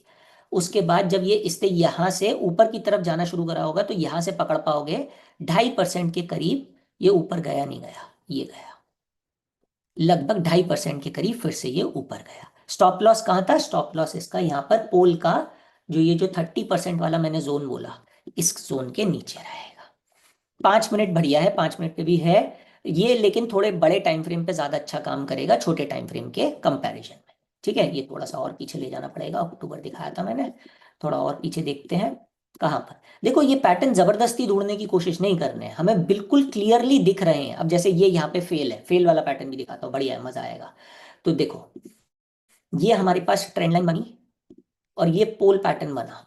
उसके बाद जब ये इससे यहां से ऊपर की तरफ जाना शुरू करा होगा तो यहां से पकड़ पाओगे 2.5% के करीब। ये ऊपर गया नहीं गया, ये गया लगभग 2.5% के करीब, फिर से ये ऊपर गया। स्टॉप लॉस कहाँ था? स्टॉप लॉस इसका यहाँ पर पोल का, जो ये जो 30% वाला मैंने जोन बोला, इस जोन के नीचे रहेगा। 5 मिनट बढ़िया है, 5 मिनट पे भी है ये, लेकिन थोड़े बड़े टाइम फ्रेम पे ज्यादा अच्छा काम करेगा छोटे टाइम फ्रेम के कंपैरिजन में। ठीक है, ये थोड़ा सा और पीछे ले जाना पड़ेगा, अक्टूबर दिखाया था मैंने, थोड़ा और पीछे देखते हैं कहाँ पर। देखो ये पैटर्न जबरदस्ती ढूंढने की कोशिश नहीं करने हैं, हमें बिल्कुल क्लियरली दिख रहे हैं। अब जैसे ये यहाँ पे फेल है, फेल वाला पैटर्न भी दिखाता हूँ, बढ़िया है, मजा आएगा। तो देखो ये हमारे पास ट्रेंड लाइन बनी और ये पोल पैटर्न बना,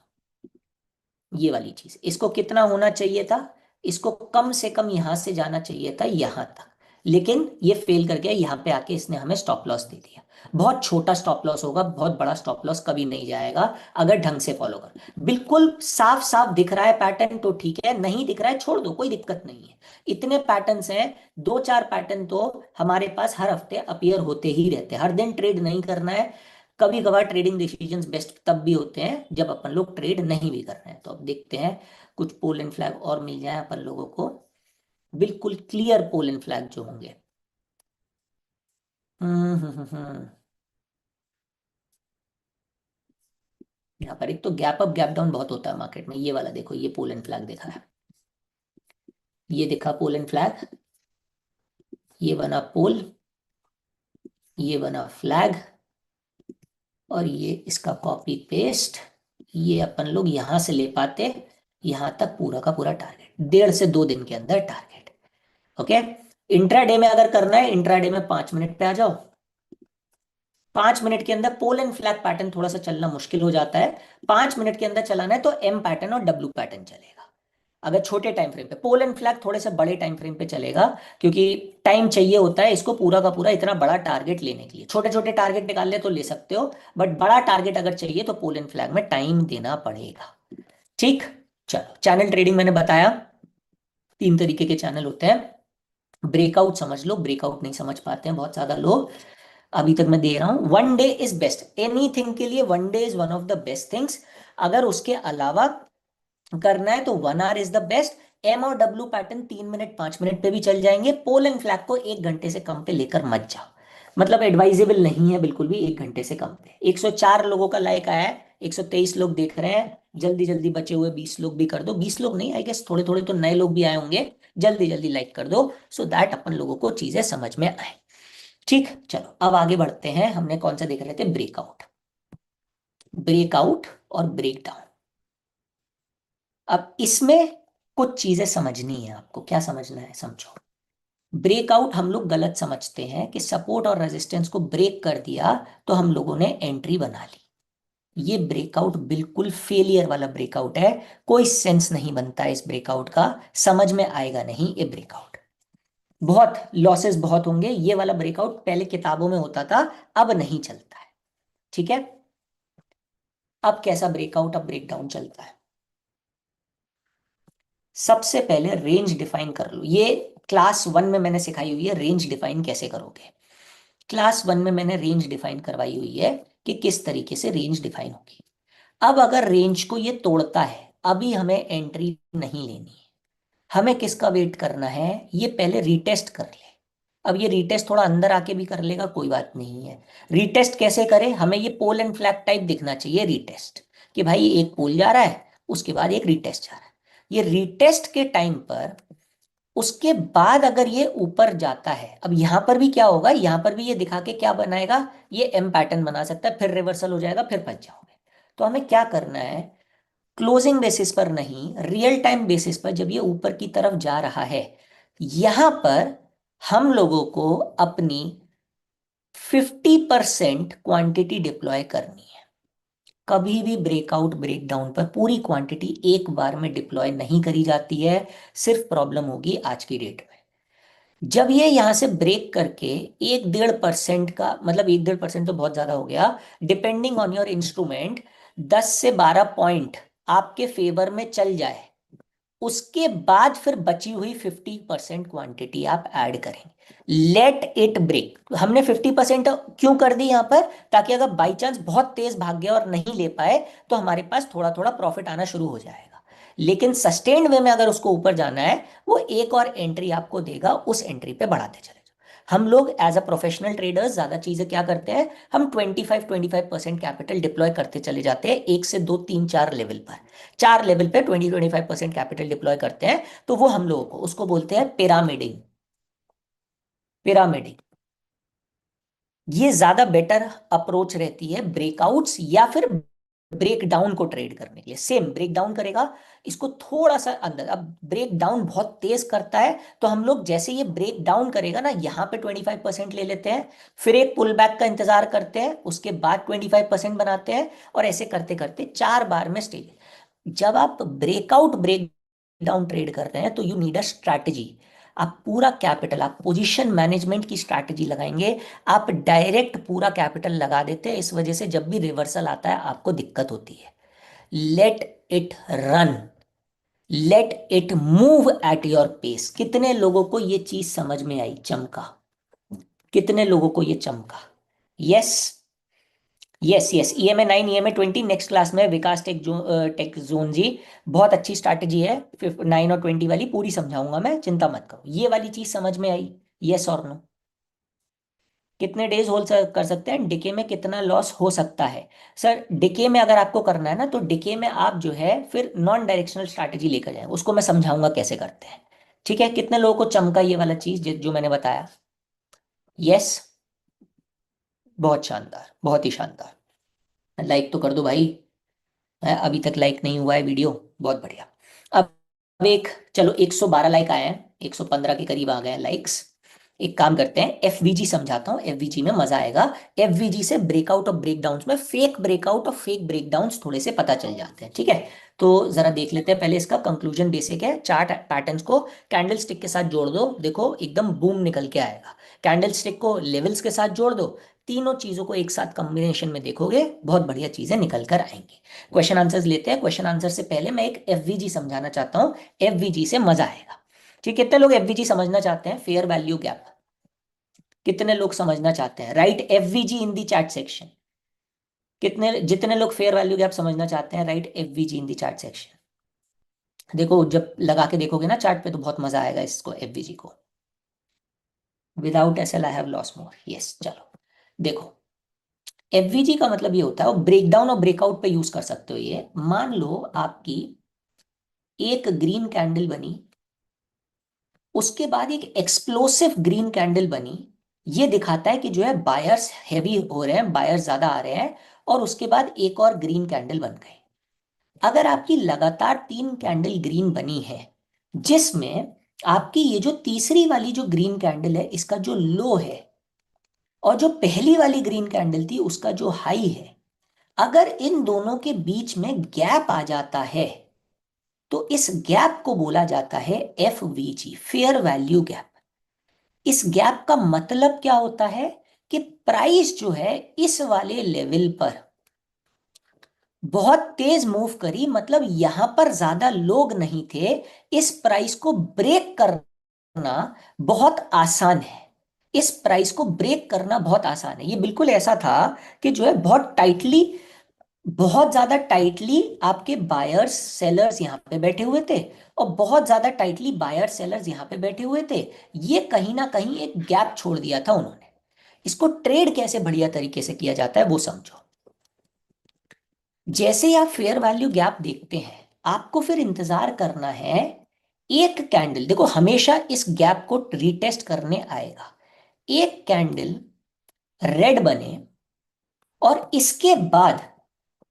ये वाली चीज, इसको कितना होना चाहिए था? इसको कम से कम यहां से जाना चाहिए था यहां तक, लेकिन ये फेल कर गया। यहाँ पे आके इसने हमें स्टॉप लॉस दे दिया। बहुत छोटा स्टॉप लॉस होगा, बहुत बड़ा स्टॉप लॉस कभी नहीं जाएगा अगर ढंग से फॉलो कर। बिल्कुल साफ साफ दिख रहा है पैटर्न तो ठीक है, नहीं दिख रहा है छोड़ दो, कोई दिक्कत नहीं है। इतने पैटर्न्स हैं, 2-4 पैटर्न तो हमारे पास हर हफ्ते अपीयर होते ही रहते हैं। हर दिन ट्रेड नहीं करना है। कभी कभार ट्रेडिंग डिसीजंस बेस्ट तब भी होते हैं जब अपन लोग ट्रेड नहीं भी कर रहे हैं। तो अब देखते हैं कुछ पोल एंड फ्लैग और मिल जाए अपन लोगों को, बिल्कुल क्लियर पोल एंड फ्लैग जो होंगे। यहाँ पर एक तो गैप अप गैप डाउन बहुत होता है मार्केट में। ये वाला देखो, ये पोल एंड फ्लैग देखा है, ये देखा पोल एंड फ्लैग, ये बना पोल, ये बना फ्लैग, और ये इसका कॉपी पेस्ट, ये अपन लोग यहां से ले पाते यहां तक पूरा का पूरा टारगेट, 1.5 से 2 दिन के अंदर टारगेट। ओके। इंट्राडे में अगर करना है, इंट्राडे में 5 मिनट पे आ जाओ। 5 मिनट के अंदर पोल एंड फ्लैग पैटर्न थोड़ा सा चलना मुश्किल हो जाता है। 5 मिनट के अंदर चलाना है तो एम पैटर्न और डब्ल्यू पैटर्न चलेगा। अगर छोटे टाइम फ्रेम पे, पोल एंड फ्लैग थोड़े से बड़े टाइम फ्रेम पे चलेगा, क्योंकि टाइम चाहिए होता है इसको पूरा का पूरा इतना बड़ा टारगेट लेने के लिए। छोटे छोटे टारगेट निकाल ले तो ले सकते हो, बट बड़ा टारगेट अगर चाहिए तो पोल एंड फ्लैग में टाइम देना पड़ेगा। ठीक। चलो, चैनल ट्रेडिंग मैंने बताया, 3 तरीके के चैनल होते हैं। ब्रेकआउट समझ लो, ब्रेकआउट नहीं समझ पाते हैं बहुत ज्यादा लोग, अभी तक मैं दे रहा हूं। One day is best, anything के लिए one day is one of the best things. अगर उसके अलावा करना है तो 1 hour is the best. M और डब्ल्यू पैटर्न 3 मिनट 5 मिनट पे भी चल जाएंगे। पोल एंड फ्लैग को 1 घंटे से कम पे लेकर मत जाओ, मतलब एडवाइजेबल नहीं है बिल्कुल भी 1 घंटे से कम पे। 104 लोगों का लाइक आया है, 123 लोग देख रहे हैं। जल्दी जल्दी बचे हुए 20 लोग भी कर दो, 20 लोग नहीं, आई गेस थोड़े थोड़े तो नए लोग भी आए होंगे। जल्दी जल्दी लाइक कर दो, सो दैट अपन लोगों को चीजें समझ में आए। ठीक, चलो अब आगे बढ़ते हैं। हमने कौन सा देख रहे थे? ब्रेकआउट। ब्रेकआउट और ब्रेकडाउन। अब इसमें कुछ चीजें समझनी है आपको। क्या समझना है? समझो। ब्रेकआउट हम लोग गलत समझते हैं कि सपोर्ट और रेजिस्टेंस को ब्रेक कर दिया तो हम लोगों ने एंट्री बना ली। ये ब्रेकआउट बिल्कुल फेलियर वाला ब्रेकआउट है। कोई सेंस नहीं बनता है इस ब्रेकआउट का, समझ में आएगा नहीं ये ब्रेकआउट। बहुत लॉसेस बहुत होंगे। ये वाला ब्रेकआउट पहले किताबों में होता था, अब नहीं चलता है। ठीक है। अब कैसा ब्रेकआउट, अब ब्रेकडाउन चलता है। सबसे पहले रेंज डिफाइन कर लो। ये क्लास 1 में मैंने सिखाई हुई है रेंज डिफाइन कैसे करोगे। क्लास 1 में मैंने रेंज डिफाइन करवाई हुई है कि किस तरीके से रेंज डिफाइन होगी। अब अगर रेंज को ये तोड़ता है, अभी हमें एंट्री नहीं लेनी है। हमें किसका वेट करना है? ये पहले रीटेस्ट कर ले। अब ये रीटेस्ट थोड़ा अंदर आके भी कर लेगा, कोई बात नहीं है। रीटेस्ट कैसे करें? हमें ये पोल एंड फ्लैग टाइप दिखना चाहिए रीटेस्ट, कि भाई एक पोल जा रहा है, उसके बाद एक रीटेस्ट जा रहा है। ये रीटेस्ट के टाइम पर, उसके बाद अगर ये ऊपर जाता है, अब यहां पर भी क्या होगा, यहां पर भी ये दिखा के क्या बनाएगा, ये एम पैटर्न बना सकता है, फिर रिवर्सल हो जाएगा, फिर फंस जाओगे। तो हमें क्या करना है? क्लोजिंग बेसिस पर नहीं, रियल टाइम बेसिस पर जब ये ऊपर की तरफ जा रहा है, यहां पर हम लोगों को अपनी 50% क्वांटिटी डिप्लॉय करनी है। कभी भी ब्रेकआउट ब्रेकडाउन पर पूरी क्वांटिटी एक बार में डिप्लॉय नहीं करी जाती है। सिर्फ प्रॉब्लम होगी आज की डेट में, जब ये यहां से ब्रेक करके 1-1.5% का, मतलब 1-1.5% तो बहुत ज्यादा हो गया, डिपेंडिंग ऑन योर इंस्ट्रूमेंट, 10 से 12 पॉइंट आपके फेवर में चल जाए, उसके बाद फिर बची हुई 50% क्वांटिटी आप ऐड करेंगे। Let it break. हमने 50% क्यों कर दी यहां पर? ताकि अगर बाई चांस बहुत तेज भाग गया और नहीं ले पाए तो हमारे पास थोड़ा थोड़ा प्रॉफिट आना शुरू हो जाएगा। लेकिन सस्टेन्ड वे में अगर उसको ऊपर जाना है, वो एक और एंट्री आपको देगा, उस एंट्री पे बढ़ाते चले जाओ। हम लोग एज अ प्रोफेशनल ट्रेडर्स ज्यादा चीजें क्या करते हैं, हम 25-25% कैपिटल डिप्लॉय करते चले जाते हैं, 1 से 2 3 4 लेवल पर। 4 लेवल पे 20-25% कैपिटल डिप्लॉय करते हैं, तो वो हम लोगों को उसको बोलते हैं पिरामिडिंग। पिरामिडिंग ये ज्यादा बेटर अप्रोच रहती है ब्रेकआउट्स या फिर ब्रेक डाउन को ट्रेड करने के लिए। सेम ब्रेक डाउन करेगा, इसको थोड़ा सा अंदर, अब ब्रेक डाउन बहुत तेज करता है, तो हम लोग जैसे ये ब्रेक डाउन करेगा ना, यहां पे 25% ले लेते हैं, फिर एक पुल बैक का इंतजार करते हैं, उसके बाद 25% बनाते हैं, और ऐसे करते करते 4 बार में स्टेज। जब आप ब्रेकआउट ब्रेक डाउन ट्रेड कर रहे हैं तो यू नीड अ स्ट्रैटेजी। आप पूरा कैपिटल, आप पोजीशन मैनेजमेंट की स्ट्रैटेजी लगाएंगे। आप डायरेक्ट पूरा कैपिटल लगा देते हैं, इस वजह से जब भी रिवर्सल आता है आपको दिक्कत होती है। Let it run, let it move at your pace. कितने लोगों को ये चीज समझ में आई? चमका? कितने लोगों को ये चमका? Yes, yes, yes. EMA 9 EMA 20 next class में विकास टेक जोन जी, बहुत अच्छी स्ट्रैटेजी है। 9 और 20 वाली पूरी समझाऊंगा मैं, चिंता मत करो। ये वाली चीज समझ में आई? यस और नो? कितने डेज होल्ड कर सकते हैं? डिके में कितना लॉस हो सकता है? सर डिके में अगर आपको करना है ना, तो डिके में आप जो है फिर नॉन डायरेक्शनल स्ट्रैटेजी लेकर जाए, उसको मैं समझाऊंगा कैसे करते हैं। ठीक है, कितने लोगों को चमका ये वाला चीज जो मैंने बताया? यस। बहुत शानदार, बहुत ही शानदार। लाइक तो कर दो भाई। अभी तक लाइक नहीं हुआ है वीडियो, बहुत बढ़िया। अब एक, चलो 112 लाइक आए हैं, 115 के करीब आ गए हैं लाइक्स। एक काम करते हैं, एफवीजी समझाता हूँ, एफवीजी में मजा आएगा। एफवीजी से ब्रेकआउट और ब्रेकडाउन्स में फेक ब्रेकआउट और फेक ब्रेकडाउन्स थोड़े से पता चल जाते हैं, ठीक है। तो जरा देख लेते हैं पहले इसका कंक्लूजन। बेसिक है, चार्ट पैटर्न्स को कैंडल स्टिक के साथ जोड़ दो, देखो एकदम बूम निकल के आएगा। कैंडल स्टिक को लेवल्स के साथ जोड़ दो, तीनों चीजों को एक साथ कॉम्बिनेशन में देखोगे, बहुत बढ़िया चीजें निकल कर आएंगी। क्वेश्चन आंसर्स लेते हैं। क्वेश्चन आंसर से पहले मैं एक एफवीजी समझाना चाहता हूँ, एफवीजी से मजा आएगा। ठीक, कितने लोग एफवीजी समझना चाहते हैं, फेयर वैल्यू गैप? कितने लोग समझना चाहते हैं? Right FVG in the chat section. कितने, जितने लोग फेयर वैल्यू गैप समझना चाहते हैं, right FVG in the chat section. देखो जब लगा के देखोगे ना चार्ट पे तो बहुत मजा आएगा इसको, एफवीजी को। Without SL I have loss more, yes. चलो देखो, एफवीजी का मतलब ये होता है, ब्रेकडाउन और ब्रेकआउट पे यूज कर सकते हो ये। मान लो आपकी एक ग्रीन कैंडल बनी, उसके बाद एक एक्सप्लोसिव ग्रीन कैंडल बनी। ये दिखाता है कि जो है बायर्स हैवी हो रहे हैं, बायर्स ज्यादा आ रहे हैं। और उसके बाद एक और ग्रीन कैंडल बन गई। अगर आपकी लगातार 3 कैंडल ग्रीन बनी है, जिसमें आपकी ये जो तीसरी वाली जो ग्रीन कैंडल है इसका जो लो है, और जो पहली वाली ग्रीन कैंडल थी उसका जो हाई है, अगर इन दोनों के बीच में गैप आ जाता है तो इस गैप को बोला जाता है एफवीजी, फेयर वैल्यू गैप। इस गैप का मतलब क्या होता है कि प्राइस जो है इस वाले लेवल पर बहुत तेज मूव करी, मतलब यहां पर ज्यादा लोग नहीं थे, इस प्राइस को ब्रेक करना बहुत आसान है। इस प्राइस को ब्रेक करना बहुत आसान है। ये बिल्कुल ऐसा था कि जो है बहुत टाइटली, बहुत ज्यादा टाइटली आपके बायर्स सेलर्स यहां पे बैठे हुए थे, और बहुत ज्यादा टाइटली बायर सेलर्स यहां पे बैठे हुए थे। ये कहीं ना कहीं एक गैप छोड़ दिया था उन्होंने। इसको ट्रेड कैसे बढ़िया तरीके से किया जाता है वो समझो। जैसे ही आप फेयर वैल्यू गैप देखते हैं, आपको फिर इंतजार करना है। एक कैंडल देखो हमेशा इस गैप को रीटेस्ट करने आएगा। एक कैंडल रेड बने और इसके बाद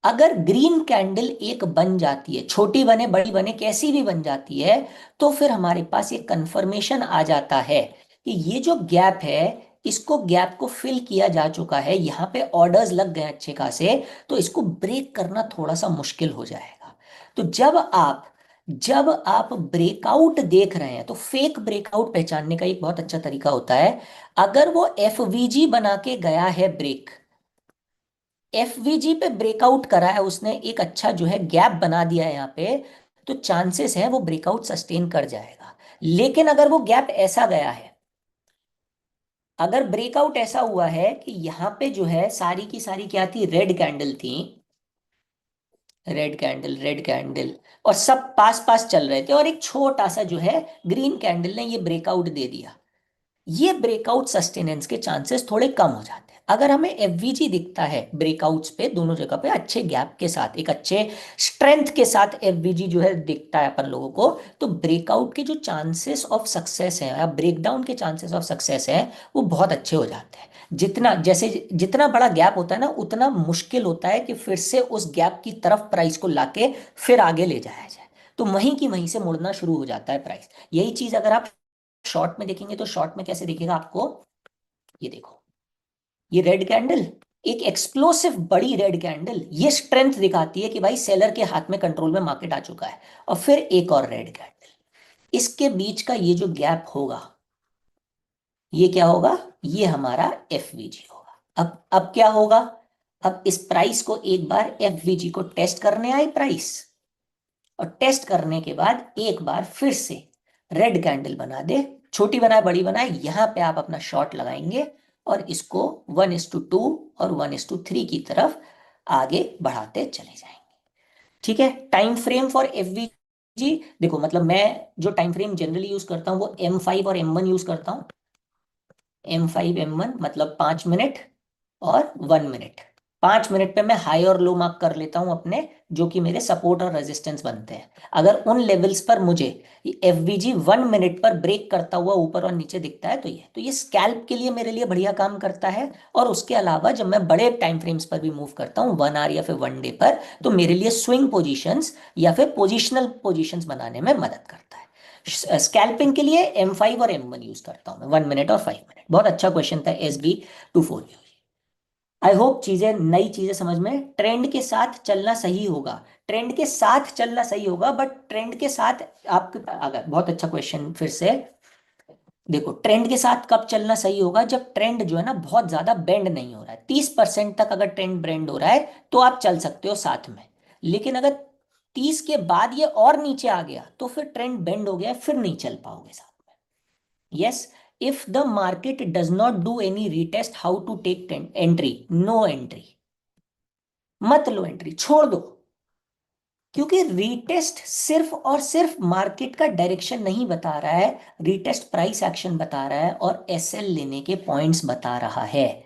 अगर ग्रीन कैंडल एक बन जाती है, छोटी बने बड़ी बने कैसी भी बन जाती है, तो फिर हमारे पास ये कंफर्मेशन आ जाता है कि ये जो गैप है, इसको गैप को फिल किया जा चुका है, यहाँ पे ऑर्डर्स लग गए अच्छे खासे, तो इसको ब्रेक करना थोड़ा सा मुश्किल हो जाएगा। तो जब आप ब्रेकआउट देख रहे हैं तो फेक ब्रेकआउट पहचानने का एक बहुत अच्छा तरीका होता है। अगर वो एफवीजी बना के गया है ब्रेक, एफवीजी पे ब्रेकआउट करा है उसने, एक अच्छा जो है गैप बना दिया है यहाँ पे, तो चांसेस है वो ब्रेकआउट सस्टेन कर जाएगा। लेकिन अगर वो गैप ऐसा गया है, अगर ब्रेकआउट ऐसा हुआ है कि यहाँ पे जो है सारी की सारी क्या थी, रेड कैंडल थी, रेड कैंडल रेड कैंडल, और सब पास पास चल रहे थे, और एक छोटा सा जो है ग्रीन कैंडल ने ये ब्रेकआउट दे दिया, ये ब्रेकआउट सस्टेनेंस के चांसेस थोड़े कम हो जाते हैं। अगर हमें एफवीजी दिखता है ब्रेकआउट्स पे दोनों जगह पे अच्छे गैप के साथ, एक अच्छे स्ट्रेंथ के साथ एफवीजी जो है दिखता है अपन लोगों को, तो ब्रेकआउट के जो चांसेस ऑफ सक्सेस है या ब्रेकडाउन के चांसेस ऑफ सक्सेस है वो बहुत अच्छे हो जाते हैं। जितना जैसे जितना बड़ा गैप होता है ना, उतना मुश्किल होता है कि फिर से उस गैप की तरफ प्राइस को लाके फिर आगे ले जाया जाए। तो वहीं की वहीं से मुड़ना शुरू हो जाता है प्राइस। यही चीज अगर आप शॉर्ट में देखेंगे तो शॉर्ट में कैसे दिखेगा आपको, ये देखो, ये रेड कैंडल, एक एक्सप्लोसिव बड़ी रेड कैंडल, ये स्ट्रेंथ दिखाती है कि भाई सेलर के हाथ में कंट्रोल में मार्केट आ चुका है। और फिर एक और रेड कैंडल, इसके बीच का ये जो गैप होगा, ये क्या होगा, ये हमारा एफवीजी होगा। अब क्या होगा, अब इस प्राइस को एक बार एफवीजी को टेस्ट करने आए प्राइस, और टेस्ट करने के बाद एक बार फिर से रेड कैंडल बना दे, छोटी बनाए बड़ी बनाए, यहां पे आप अपना शॉट लगाएंगे और इसको 1:2 और 1:3 की तरफ आगे बढ़ाते चले जाएंगे। ठीक है, टाइम फ्रेम फॉर एफवीजी देखो, मतलब मैं जो टाइम फ्रेम जनरली यूज करता हूं वो M5 और M1 यूज करता हूं। M5 M1 मतलब 5 मिनट और 1 मिनट, 5 मिनट पे मैं हाई और लो मार्क कर लेता हूं अपने, जो कि मेरे सपोर्ट और रेजिस्टेंस बनते हैं। अगर उन लेवल्स पर मुझे एफवीजी 1 मिनट पर ब्रेक करता हुआ ऊपर और नीचे दिखता है तो ये स्कैल्प के लिए मेरे लिए बढ़िया काम करता है। और उसके अलावा जब मैं बड़े टाइम फ्रेम्स पर भी मूव करता हूँ, 1 आवर या फिर 1 डे पर, तो मेरे लिए स्विंग पोजीशंस या फिर पोजिशनल पोजीशंस बनाने में मदद करता है। स्कैल्पिंग के लिए M5 और M1 यूज करता हूं मैं, 1 मिनट और 5 मिनट। बहुत अच्छा क्वेश्चन था SB24। आई होप चीजें, नई चीजें समझ में। ट्रेंड के साथ चलना सही होगा, ट्रेंड के साथ चलना सही होगा, बट ट्रेंड के साथ आपके, अगर, बहुत अच्छा क्वेश्चन फिर से। देखो, ट्रेंड के साथ कब चलना सही होगा? जब ट्रेंड जो है ना बहुत ज्यादा बेंड नहीं हो रहा है, 30% तक अगर ट्रेंड बेंड हो रहा है तो आप चल सकते हो साथ में। लेकिन अगर 30 के बाद ये और नीचे आ गया तो फिर ट्रेंड बेंड हो गया है, फिर नहीं चल पाओगे साथ में। Yes, if the market does not do any retest, how to take entry? No entry, मत लो एंट्री, छोड़ दो। क्योंकि रीटेस्ट सिर्फ और सिर्फ मार्केट का डायरेक्शन नहीं बता रहा है, रीटेस्ट प्राइस एक्शन बता रहा है और एसएल लेने के पॉइंट्स बता रहा है।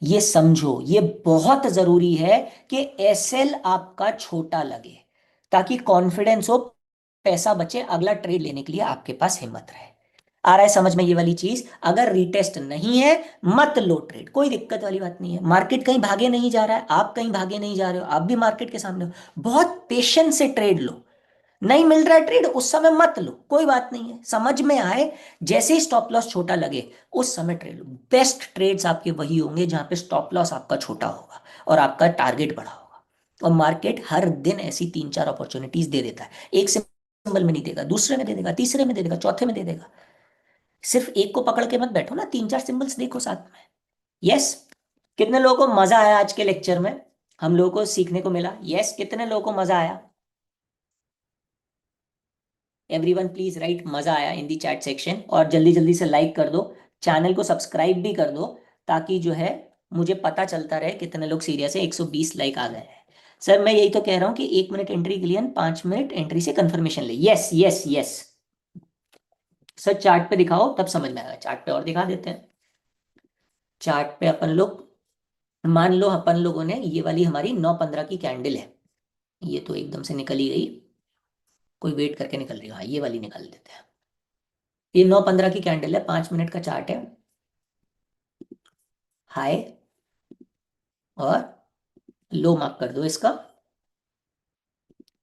ये समझो, ये बहुत जरूरी है कि एसएल आपका छोटा लगे, ताकि कॉन्फिडेंस हो, पैसा बचे, अगला ट्रेड लेने के लिए आपके पास हिम्मत रहे। आ रहा है समझ में ये वाली चीज? अगर रीटेस्ट नहीं है, मत लो ट्रेड, कोई दिक्कत वाली बात नहीं है। मार्केट कहीं भागे नहीं जा रहा है, आप कहीं भागे नहीं जा रहे हो, आप भी मार्केट के सामने हो। बहुत पेशेंस से ट्रेड लो। नहीं मिल रहा है ट्रेड, उस समय मत लो, कोई बात नहीं है। समझ में आए, जैसे ही स्टॉप लॉस छोटा लगे उस समय ट्रेड लो। बेस्ट ट्रेड्स आपके वही होंगे जहां पे स्टॉप लॉस आपका छोटा होगा और आपका टारगेट बड़ा होगा। और मार्केट हर दिन ऐसी 3-4 अपॉर्चुनिटीज दे देता है। एक सिंबल में नहीं देगा, दूसरे में दे देगा, तीसरे में दे देगा, चौथे में दे देगा। सिर्फ एक को पकड़ के मत बैठो ना, 3-4 सिंबल्स देखो साथ में। यस। कितने लोगों को मजा आया आज के लेक्चर में? हम लोगों को सीखने को मिला? यस, कितने लोगों को मजा आया? एवरीवन प्लीज राइट मजा आया इन दी चैट सेक्शन, और जल्दी जल्दी से लाइक कर दो, चैनल को सब्सक्राइब भी कर दो, ताकि जो है मुझे पता चलता रहे कितने लोग सीरियस है। 120 लाइक आ गए हैं। सर मैं यही तो कह रहा हूँ कि 1 मिनट एंट्री के लिए 5 मिनट एंट्री से कंफर्मेशन ले। Yes yes yes sir, chart पे दिखाओ तब समझ में आएगा। चार्ट पे और दिखा देते हैं। चार्ट पे अपन लोग, मान लो अपन लोगों ने ये वाली हमारी 9:15 की कैंडल है, ये तो एकदम से निकल ही गई, कोई वेट करके निकल रही है, हाँ ये वाली निकाल देते हैं। ये 9:15 की कैंडल है, 5 मिनट का चार्ट है। हाई और लो मार्क कर दो इसका,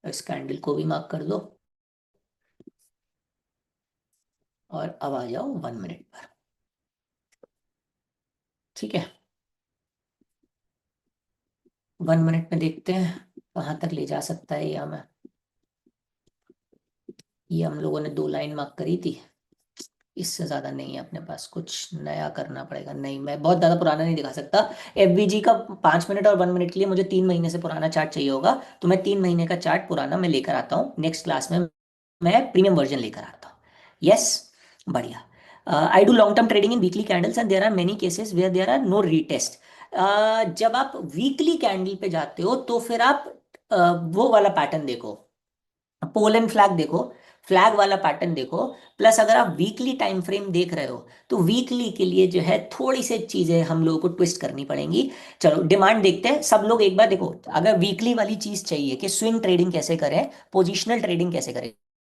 इस कैंडल को भी मार्क कर दो, और अब आ जाओ 1 मिनट पर। ठीक है, 1 मिनट में देखते हैं कहाँ तक ले जा सकता है। ये हम लोगों ने 2 लाइन मार्क करी थी, इससे ज्यादा नहीं है अपने पास, कुछ नया करना पड़ेगा। नहीं, मैं बहुत ज्यादा पुराना नहीं दिखा सकता। एफबीजी का 5 मिनट और 1 मिनट के लिए मुझे 3 महीने से पुराना चार्ट चाहिए होगा, तो मैं 3 महीने का चार्ट पुराना मैं लेकर आता हूँ नेक्स्ट क्लास में। मैं प्रीमियम वर्जन लेकर आता हूँ। यस, बढ़िया। I do long term trading in weekly candles and there are many cases where there are no retest. जब आप वीकली कैंडल पे जाते हो तो फिर आप वो वाला पैटर्न देखो, पोल एंड फ्लैग देखो, फ्लैग वाला पैटर्न देखो। प्लस अगर आप वीकली टाइम फ्रेम देख रहे हो तो वीकली के लिए जो है थोड़ी सी चीजें हम लोगों को ट्विस्ट करनी पड़ेंगी। चलो डिमांड देखते हैं सब लोग एक बार। देखो, अगर वीकली वाली चीज चाहिए कि स्विंग ट्रेडिंग कैसे करें, पोजिशनल ट्रेडिंग कैसे करें,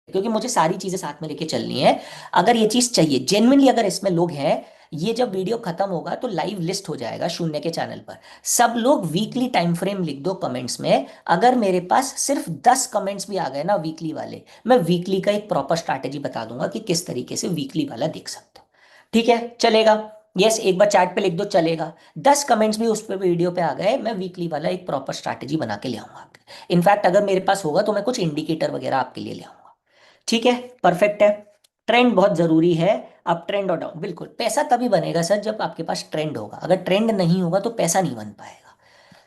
क्योंकि मुझे सारी चीजें साथ में लेके चलनी है। अगर ये चीज चाहिए जेन्युइनली, अगर इसमें लोग हैं, ये जब वीडियो खत्म होगा तो लाइव लिस्ट हो जाएगा शून्य के चैनल पर। सब लोग वीकली टाइम फ्रेम लिख दो कमेंट्स में। अगर मेरे पास सिर्फ 10 कमेंट्स भी आ गए ना वीकली वाले, मैं वीकली का एक प्रॉपर स्ट्रैटेजी बता दूंगा कि किस तरीके से वीकली वाला देख सकते हो। ठीक है, चलेगा? यस, एक बार चैट पे लिख दो, चलेगा। 10 कमेंट्स भी उस पे वीडियो पे आ गए, मैं वीकली वाला एक प्रॉपर स्ट्रैटेजी बना के ले आऊंगा। इनफैक्ट अगर मेरे पास होगा तो मैं कुछ इंडिकेटर वगैरह आपके लिए ले आऊंगा। ठीक है, परफेक्ट है। ट्रेंड बहुत जरूरी है। अब ट्रेंड और डाउन, बिल्कुल पैसा तभी बनेगा सर जब आपके पास ट्रेंड होगा। अगर ट्रेंड नहीं होगा तो पैसा नहीं बन पाएगा,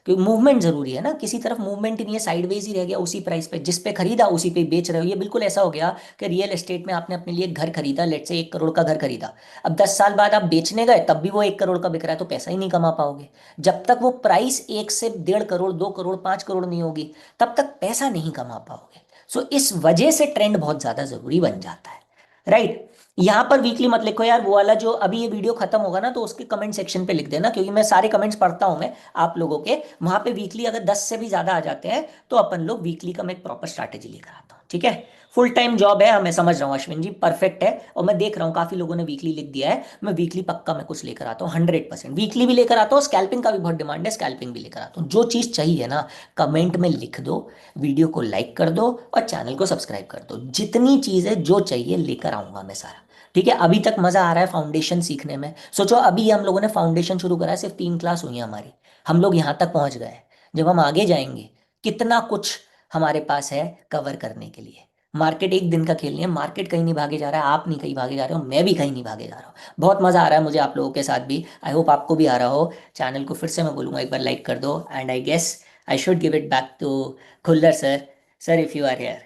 क्योंकि मूवमेंट जरूरी है ना। किसी तरफ मूवमेंट ही नहीं है, साइडवेज ही रह गया उसी प्राइस पे, जिस पे खरीदा उसी पे बेच रहे हो। ये बिल्कुल ऐसा हो गया कि रियल एस्टेट में आपने अपने लिए एक घर खरीदा, लेट से 1 करोड़ का घर खरीदा। अब 10 साल बाद आप बेचने गए तब भी वो 1 करोड़ का बिक रहा है, तो पैसा ही नहीं कमा पाओगे। जब तक वो प्राइस 1 से 1.5 करोड़, 2 करोड़, 5 करोड़ नहीं होगी, तब तक पैसा नहीं कमा पाओगे। सो इस वजह से ट्रेंड बहुत ज्यादा जरूरी बन जाता है। राइट? यहाँ पर वीकली मत लिखो यार, वो वाला जो अभी ये वीडियो खत्म होगा ना तो उसके कमेंट सेक्शन पे लिख देना, क्योंकि मैं सारे कमेंट्स पढ़ता हूँ मैं आप लोगों के। वहां पे वीकली अगर 10 से भी ज्यादा आ जाते हैं तो अपन लोग वीकली का मैं एक प्रॉपर स्ट्रैटेजी लेकर आता हूँ, ठीक है। फुल टाइम जॉब है, हाँ, मैं समझ रहा हूँ अश्विन जी, परफेक्ट है। और मैं देख रहा हूँ काफी लोगों ने वीकली लिख दिया है, मैं वीकली पक्का मैं कुछ लेकर आता हूँ, 100%। वीकली भी लेकर आता हूँ, स्कैल्पिंग का भी बहुत डिमांड है, स्कैल्पिंग भी लेकर आता हूँ। जो चीज चाहिए ना कमेंट में लिख दो, वीडियो को लाइक कर दो और चैनल को सब्सक्राइब कर दो। जितनी चीज है जो चाहिए लेकर आऊंगा मैं सारा, ठीक है। अभी तक मजा आ रहा है फाउंडेशन सीखने में। सोचो अभी हम लोगों ने फाउंडेशन शुरू करा है, सिर्फ 3 क्लास हुई है हमारी, हम लोग यहाँ तक पहुंच गए हैं। जब हम आगे जाएंगे कितना कुछ हमारे पास है कवर करने के लिए। मार्केट एक दिन का खेल नहीं है, मार्केट कहीं नहीं भागे जा रहा है, आप नहीं कहीं भागे जा रहे हो, मैं भी कहीं नहीं भागे जा रहा हूँ। बहुत मजा आ रहा है मुझे आप लोगों के साथ भी, आई होप आपको भी आ रहा हो। चैनल को फिर से मैं बोलूंगा एक बार लाइक कर दो, and I guess I should give it back to Khullar sir. Sir if you are here.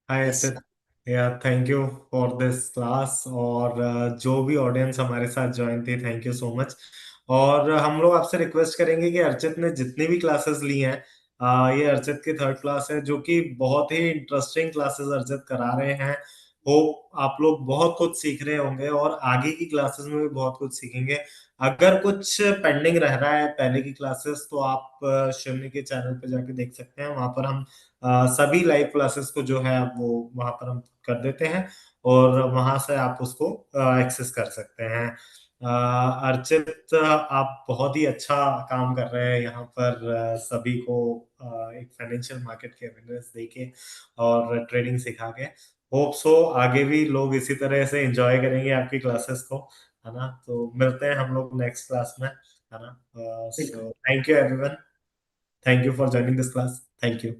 Hi yes. Archit, yeah thank you for this class. और जो भी ऑडियंस हमारे साथ ज्वाइन थी, थैंक यू सो मच। और हम लोग आपसे रिक्वेस्ट करेंगे कि अर्चित ने जितनी भी क्लासेस ली हैं, ये अर्चित की थर्ड क्लास है, जो कि बहुत ही इंटरेस्टिंग क्लासेस अर्चित करा रहे हैं। होप आप लोग बहुत कुछ सीख रहे होंगे और आगे की क्लासेस में भी बहुत कुछ सीखेंगे। अगर कुछ पेंडिंग रह रहा है पहले की क्लासेस, तो आप शिवनी के चैनल पे जाके देख सकते हैं। वहां पर हम सभी लाइव क्लासेस को जो है वो वहां पर हम कर देते हैं, और वहां से आप उसको एक्सेस कर सकते हैं। अर्चित, आप बहुत ही अच्छा काम कर रहे हैं यहाँ पर, सभी को एक फाइनेंशियल मार्केट के अवेयरनेस देके और ट्रेडिंग सिखा के। होप सो आगे भी लोग इसी तरह से एंजॉय करेंगे आपकी क्लासेस को, है ना। तो मिलते हैं हम लोग नेक्स्ट क्लास में, है ना। बिल्कुल। So thank you everyone, thank you for joining this class, thank you.